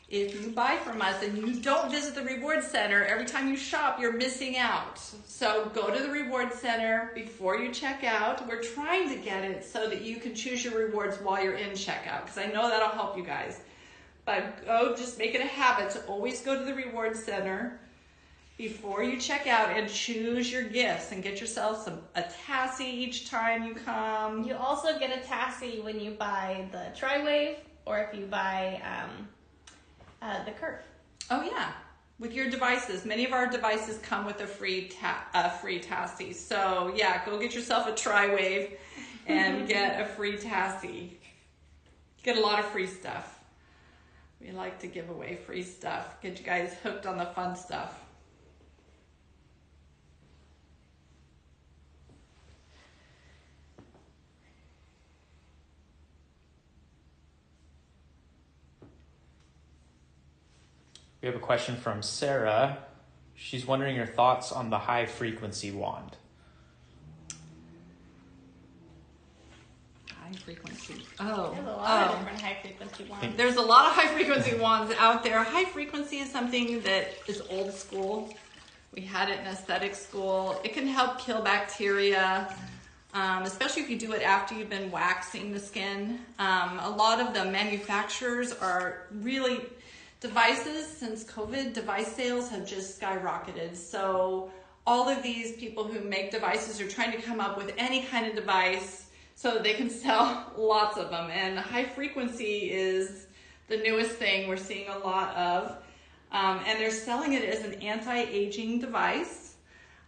If you buy from us and you don't visit the reward center, every time you shop, you're missing out. So go to the reward center before you check out. We're trying to get it so that you can choose your rewards while you're in checkout, because I know that'll help you guys. But just make it a habit to always go to the reward center before you check out and choose your gifts and get yourself a Tassie each time you come. You also get a Tassie when you buy the Tri-Wave, or if you buy the Curve. Oh yeah, with your devices. Many of our devices come with a free Tassie. So yeah, go get yourself a Tri-Wave and get a free Tassie. Get a lot of free stuff. We like to give away free stuff. Get you guys hooked on the fun stuff. We have a question from Sarah. She's wondering your thoughts on the high frequency wand. High frequency. There's a lot of different high frequency ones. There's a lot of high frequency wands out there. High frequency is something that is old school. We had it in aesthetic school. It can help kill bacteria, especially if you do it after you've been waxing the skin. A lot of the manufacturers are really, devices, since COVID, device sales have just skyrocketed. So all of these people who make devices are trying to come up with any kind of device so that they can sell lots of them. And high frequency is the newest thing we're seeing a lot of. And they're selling it as an anti-aging device.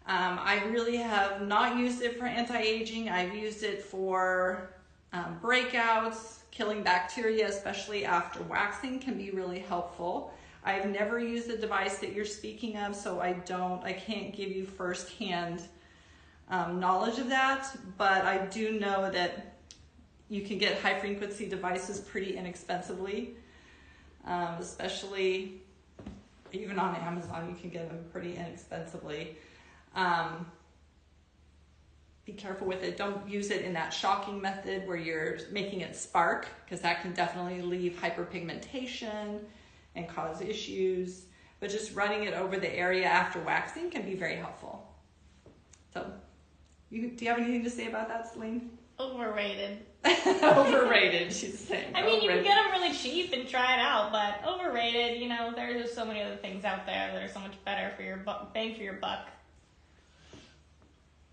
I really have not used it for anti-aging. I've used it for breakouts. Killing bacteria, especially after waxing, can be really helpful. I've never used the device that you're speaking of, so I can't give you firsthand knowledge of that, but I do know that you can get high frequency devices pretty inexpensively, especially even on Amazon, you can get them pretty inexpensively. Be careful with it. Don't use it in that shocking method where you're making it spark, because that can definitely leave hyperpigmentation and cause issues. But just running it over the area after waxing can be very helpful. So, do you have anything to say about that, Celine? Overrated. Overrated, she's saying. I mean, you can get them really cheap and try it out, but overrated, there's just so many other things out there that are so much better for your bang for your buck.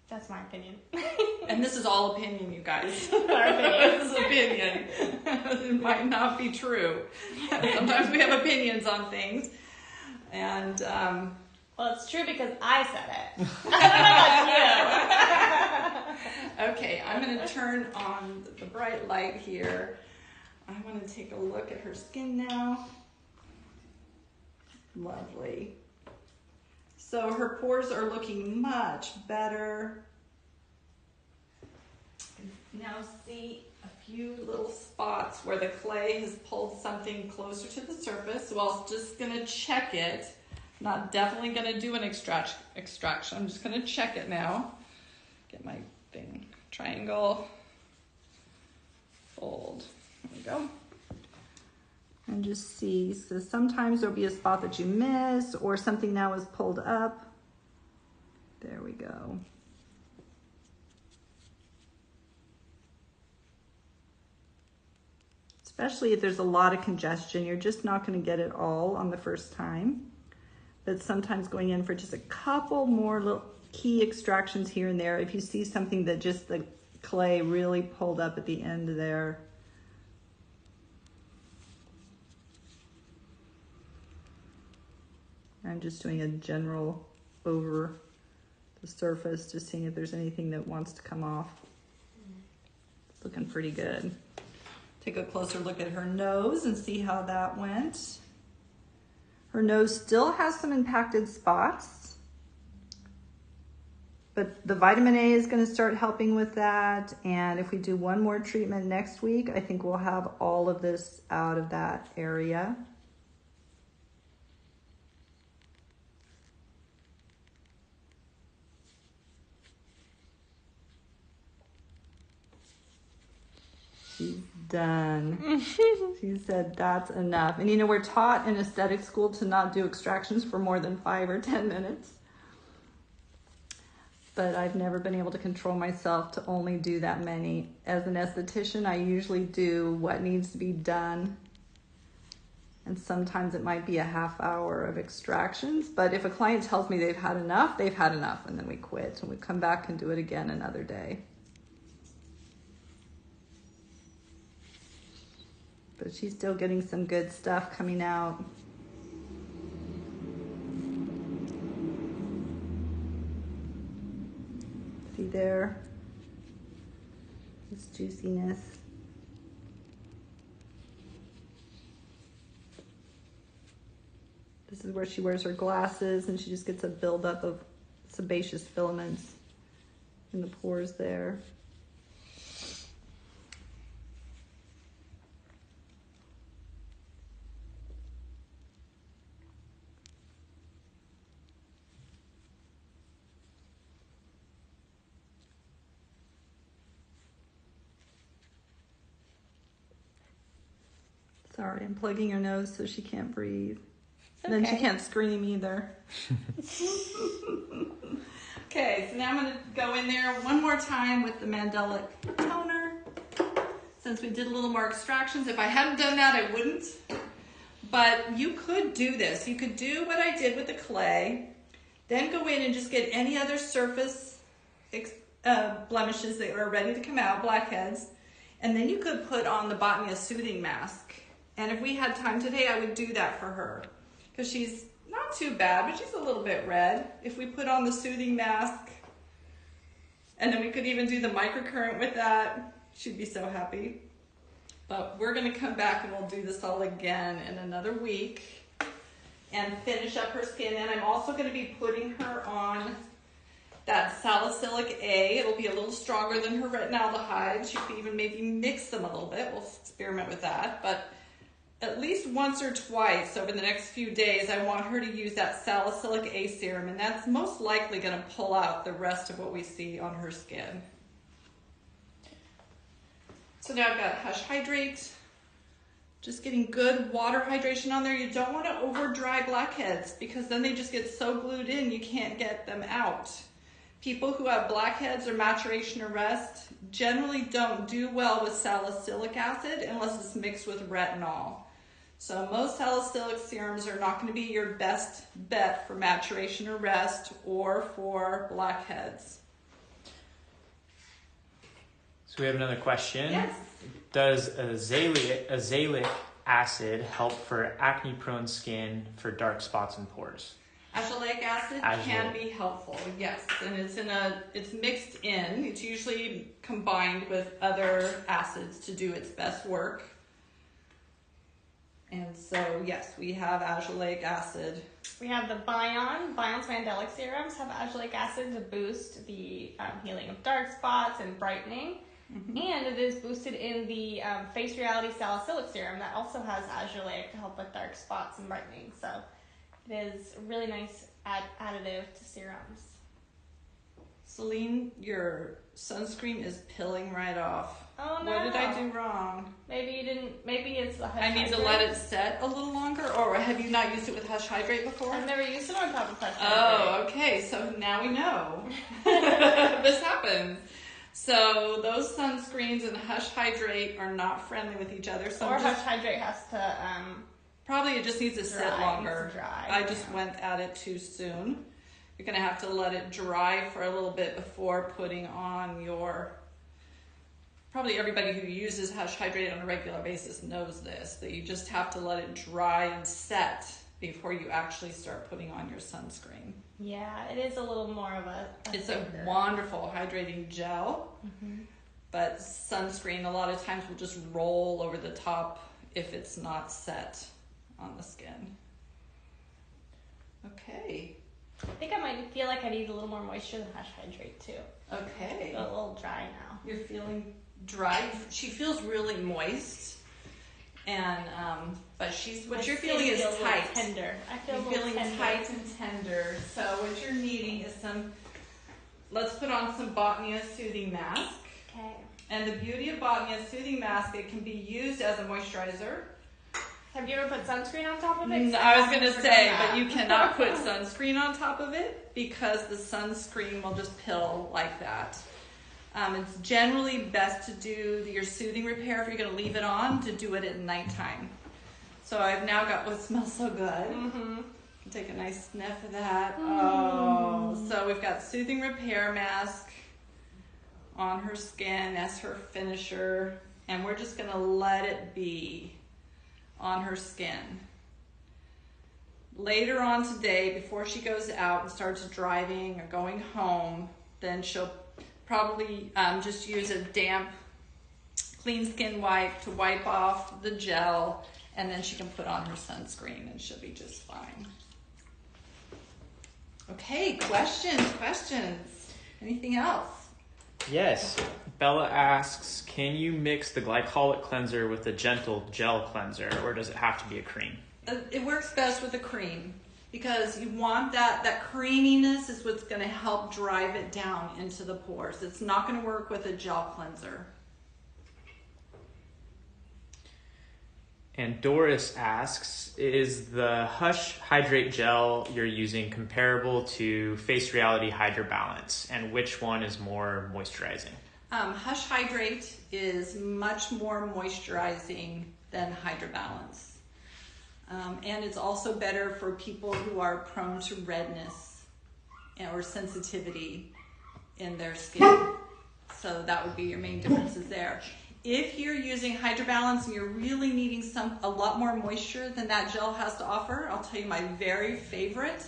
That's my opinion. And this is all opinion, you guys. Our opinion. This is opinion. It might not be true. Sometimes we have opinions on things. And, well, it's true because I said it. I don't know about you. Okay, I'm going to turn on the bright light here. I want to take a look at her skin now. Lovely. So her pores are looking much better. Now see a few little spots where the clay has pulled something closer to the surface. So I'm just gonna check it. Not definitely gonna do an extraction. I'm just gonna check it now. Get my thing, triangle, fold, there we go. And just see, so sometimes there'll be a spot that you miss or something now is pulled up. There we go. Especially if there's a lot of congestion, you're just not going to get it all on the first time. But sometimes going in for just a couple more little key extractions here and there, if you see something that just the clay really pulled up at the end there. I'm just doing a general over the surface, just seeing if there's anything that wants to come off. It's looking pretty good. Take a closer look at her nose and see how that went. Her nose still has some impacted spots, but the vitamin A is going to start helping with that. And if we do one more treatment next week, I think we'll have all of this out of that area. She's done. She said that's enough. And you know, we're taught in aesthetic school to not do extractions for more than 5 or 10 minutes. But I've never been able to control myself to only do that many. As an esthetician, I usually do what needs to be done. And sometimes it might be a half hour of extractions. But if a client tells me they've had enough, they've had enough. And then we quit and we come back and do it again another day. But she's still getting some good stuff coming out. See there? This juiciness. This is where she wears her glasses and she just gets a buildup of sebaceous filaments in the pores there. Sorry, I'm plugging her nose so she can't breathe. Okay. Then she can't scream either. Okay, so now I'm going to go in there one more time with the Mandelic toner. Since we did a little more extractions, if I hadn't done that, I wouldn't. But you could do this. You could do what I did with the clay, then go in and just get any other surface blemishes that are ready to come out, blackheads, and then you could put on the Botany Soothing Mask. And if we had time today, I would do that for her. Because she's not too bad, but she's a little bit red. If we put on the soothing mask, and then we could even do the microcurrent with that, she'd be so happy. But we're gonna come back and we'll do this all again in another week and finish up her skin. And I'm also gonna be putting her on that salicylic A. It'll be a little stronger than her retinaldehyde. She could even maybe mix them a little bit. We'll experiment with that. But at least once or twice over the next few days, I want her to use that salicylic A serum, and that's most likely going to pull out the rest of what we see on her skin. So now I've got Hush Hydrate. Just getting good water hydration on there. You don't want to over dry blackheads because then they just get so glued in you can't get them out. People who have blackheads or maturation arrest generally don't do well with salicylic acid unless it's mixed with retinol. So most salicylic serums are not going to be your best bet for maturation arrest or for blackheads. So we have another question. Yes. Does azelaic acid help for acne-prone skin for dark spots and pores? Azelaic acid can be helpful, yes, and it's mixed in. It's usually combined with other acids to do its best work. And so, yes, we have azelaic acid. We have the Bion's Mandelic serums have azelaic acid to boost the healing of dark spots and brightening. And it is boosted in the Face Reality Salicylic Serum that also has azelaic to help with dark spots and brightening. So it is a really nice additive to serums. Celine, your sunscreen is peeling right off. Oh no. What did I do wrong? Maybe you didn't, maybe it's the Hush I need to Hydrate. let it set a little longer, or have you not used it with Hush Hydrate before? I've never used it on top of Hush Hydrate. Oh, okay, so now we know. This happens. So those sunscreens and Hush Hydrate are not friendly with each other. So Or Hush Hydrate has to probably it just needs to sit longer. Needs to dry, I just went at it too soon. You're gonna have to let it dry for a little bit before putting on your. Probably everybody who uses Hush Hydrate on a regular basis knows this, that you just have to let it dry and set before you actually start putting on your sunscreen. Yeah, it is a little more of a It's thicker. a wonderful hydrating gel, but sunscreen a lot of times will just roll over the top if it's not set on the skin. Okay. I think I might feel like I need a little more moisture than Hush Hydrate too. Okay. A little dry now. You're feeling dry. She feels really moist, and but what you're feeling is tight. Tender. I feel You're a little feeling tender. tight and tender. So what you're needing is let's put on some Botnia Soothing Mask. Okay. And the beauty of Botnia Soothing Mask, it can be used as a moisturizer. Have you ever put sunscreen on top of it? I was going to Never say, done that. but you cannot put sunscreen on top of it because the sunscreen will just pill like that. It's generally best to do your soothing repair if you're going to leave it on, to do it at nighttime. So I've now got what smells so good. Take a nice sniff of that. Oh, so we've got Soothing Repair Mask on her skin as her finisher, and we're just going to let it be on her skin. Later on today, before she goes out and starts driving or going home, then she'll probably just use a damp, clean skin wipe to wipe off the gel, and then she can put on her sunscreen and she'll be just fine. Okay, questions. Anything else? Yes. Bella asks, can you mix the glycolic cleanser with a gentle gel cleanser, or does it have to be a cream? It works best with a cream because you want that creaminess is what's going to help drive it down into the pores. It's not going to work with a gel cleanser. And Doris asks, is the Hush Hydrate gel you're using comparable to Face Reality Hydra Balance, and which one is more moisturizing? Hush Hydrate is much more moisturizing than Hydra Balance. And it's also better for people who are prone to redness or sensitivity in their skin. So that would be your main differences there. If you're using Hydra Balance and you're really needing a lot more moisture than that gel has to offer, I'll tell you my very favorite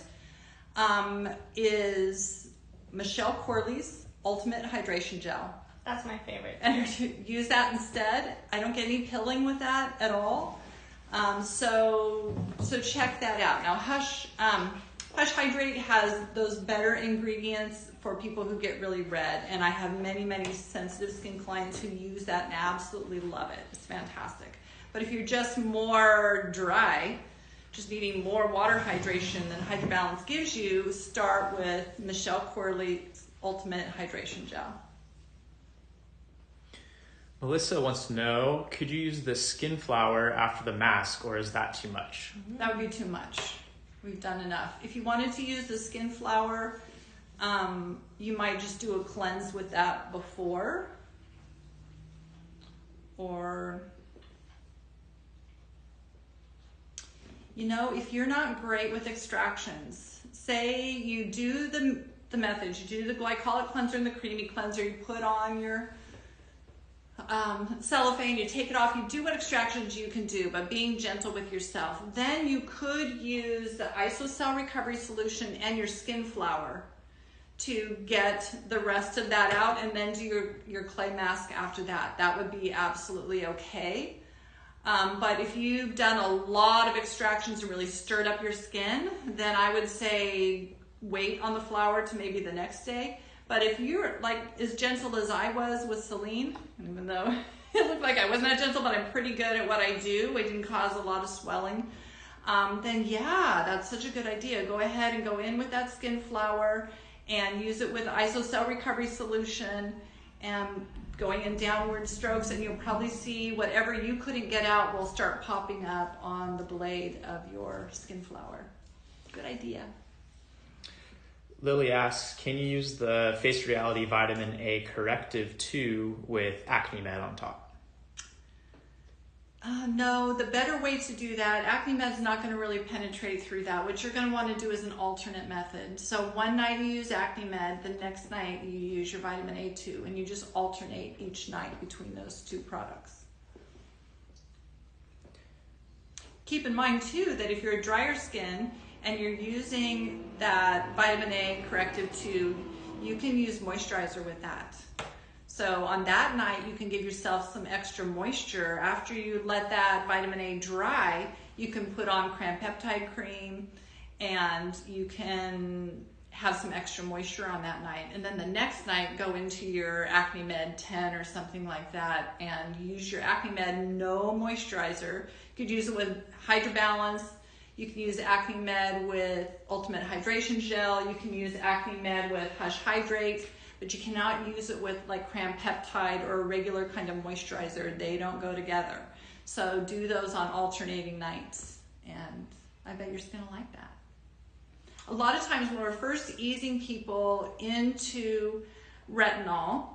is Michelle Corley's Ultimate Hydration Gel. That's my favorite. And use that instead. I don't get any pilling with that at all. So check that out. Now Hush Hydrate has those better ingredients for people who get really red, and I have many sensitive skin clients who use that and absolutely love it. It's fantastic. But if you're just more dry, just needing more water hydration than Hydra Balance gives you, start with Michelle Corley's Ultimate Hydration Gel. Melissa wants to know, could you use the skin flour after the mask, or is that too much? That would be too much. We've done enough. If you wanted to use the skin flour, you might just do a cleanse with that before, or, if you're not great with extractions, say you do the methods, you do the glycolic cleanser and the creamy cleanser, you put on your cellophane, you take it off, you do what extractions you can do, but being gentle with yourself. Then you could use the isocell recovery solution and your skin flour to get the rest of that out, and then do your clay mask after that. That would be absolutely okay. But if you've done a lot of extractions and really stirred up your skin, then I would say wait on the flour to maybe the next day. But if you're like as gentle as I was with Celine, even though it looked like I wasn't that gentle, but I'm pretty good at what I do, it didn't cause a lot of swelling, then yeah, that's such a good idea. Go ahead and go in with that skin flour and use it with isocell recovery solution and going in downward strokes, and you'll probably see whatever you couldn't get out will start popping up on the blade of your skin flour. Good idea. Lily asks, can you use the Face Reality Vitamin A Corrective 2 with Acne Med on top? No, the better way to do that, Acne Med's not going to really penetrate through that. What you're going to want to do is an alternate method. So one night you use Acne Med, the next night you use your vitamin A2, and you just alternate each night between those two products. Keep in mind too that if you're a drier skin and you're using that vitamin A Corrective 2, you can use moisturizer with that. So on that night, you can give yourself some extra moisture. After you let that vitamin A dry, you can put on cran peptide cream and you can have some extra moisture on that night. And then the next night, go into your Acne Med 10 or something like that and use your Acne Med no moisturizer. You could use it with Hydra Balance. You can use Acne Med with Ultimate Hydration Gel. You can use Acne Med with Hush Hydrate. But you cannot use it with like cran peptide or a regular kind of moisturizer. They don't go together. So do those on alternating nights, and I bet your skin will like that. A lot of times when we're first easing people into retinol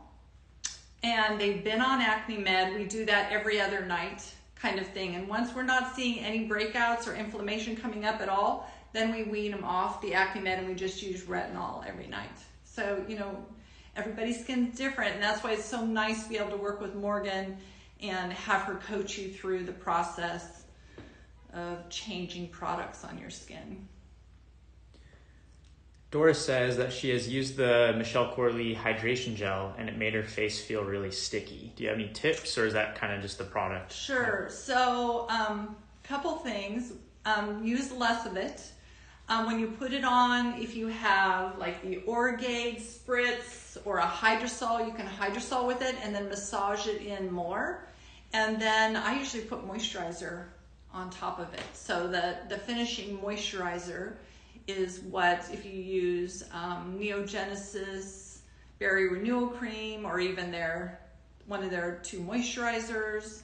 and they've been on Acne Med, we do that every other night kind of thing. And once we're not seeing any breakouts or inflammation coming up at all, then we wean them off the Acne Med and we just use retinol every night. So, you know, everybody's skin's different, and that's why it's so nice to be able to work with Morgan and have her coach you through the process of changing products on your skin. Doris says that she has used the Michelle Corley hydration gel and it made her face feel really sticky. Do you have any tips, or is that kind of just the product? Sure. So couple things. Use less of it. When you put it on, if you have like the Orgade spritz or a hydrosol, you can hydrosol with it and then massage it in more. And then I usually put moisturizer on top of it. So the finishing moisturizer is what, if you use Neogenesis Berry Renewal Cream or even one of their 2 moisturizers,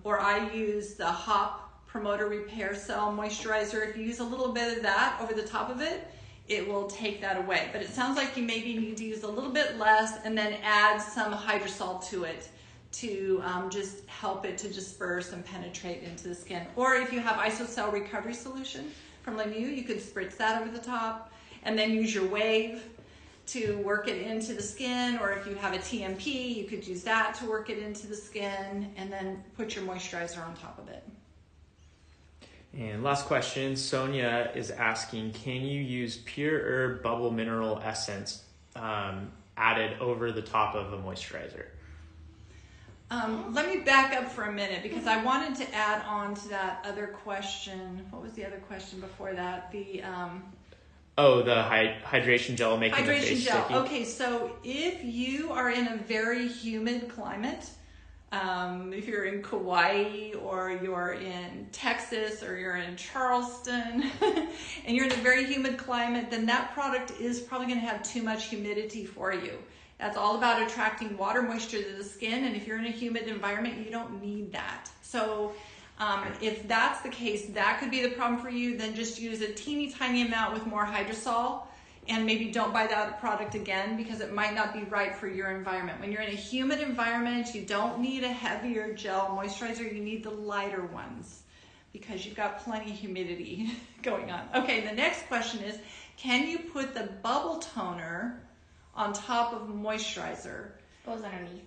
or I use the Hop Promoter Repair Cell Moisturizer. If you use a little bit of that over the top of it, it will take that away. But it sounds like you maybe need to use a little bit less and then add some hydrosol to it to just help it to disperse and penetrate into the skin. Or if you have isocell recovery solution from Lemieux, you could spritz that over the top and then use your wave to work it into the skin. Or if you have a TMP, you could use that to work it into the skin and then put your moisturizer on top of it. And last question, Sonia is asking, can you use Pure Herb Bubble Mineral Essence added over the top of a moisturizer? Let me back up for a minute because I wanted to add on to that other question. What was the other question before that? The hydration gel making the face gel. sticky. Okay, so if you are in a very humid climate, if you're in Kauai or you're in Texas or you're in Charleston and you're in a very humid climate, then that product is probably going to have too much humidity for you. That's all about attracting water moisture to the skin, and if you're in a humid environment, you don't need that. So if that's the case, that could be the problem for you. Then just use a teeny tiny amount with more hydrosol, and maybe don't buy that product again because it might not be right for your environment. When you're in a humid environment, you don't need a heavier gel moisturizer, you need the lighter ones because you've got plenty of humidity going on. Okay, the next question is, can you put the bubble toner on top of moisturizer? Goes underneath.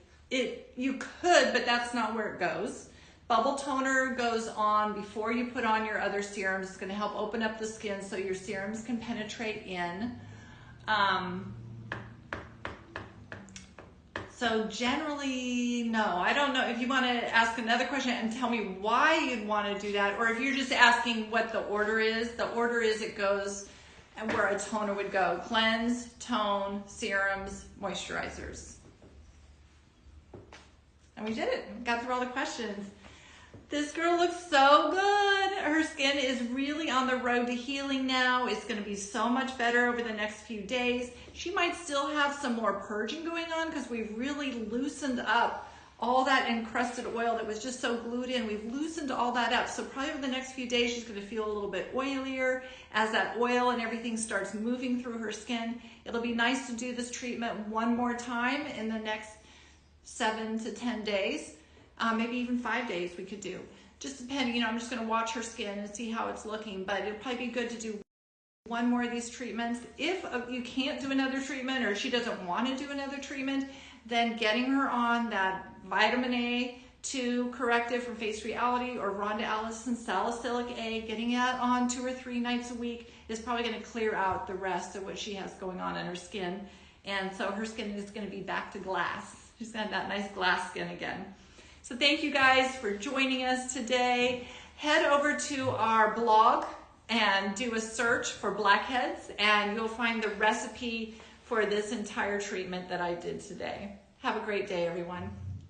You could, but that's not where it goes. Bubble toner goes on before you put on your other serums. It's going to help open up the skin so your serums can penetrate in. So generally, no. I don't know if you want to ask another question and tell me why you'd want to do that, or if you're just asking what the order is. The order is it goes and where a toner would go. Cleanse, tone, serums, moisturizers. And we did it. Got through all the questions. This girl looks so good. Her skin is really on the road to healing now. It's going to be so much better over the next few days. She might still have some more purging going on because we've really loosened up all that encrusted oil that was just so glued in. We've loosened all that up. So probably over the next few days, she's going to feel a little bit oilier as that oil and everything starts moving through her skin. It'll be nice to do this treatment one more time in the next 7 to 10 days. Maybe even 5 days we could do. Just depending, I'm just going to watch her skin and see how it's looking. But it'll probably be good to do one more of these treatments. If you can't do another treatment or she doesn't want to do another treatment, then getting her on that vitamin A2 corrective from Face Reality or Rhonda Allison salicylic A, getting that on 2 or 3 nights a week is probably going to clear out the rest of what she has going on in her skin. And so her skin is going to be back to glass. She's got that nice glass skin again. So thank you guys for joining us today. Head over to our blog and do a search for blackheads, and you'll find the recipe for this entire treatment that I did today. Have a great day, everyone.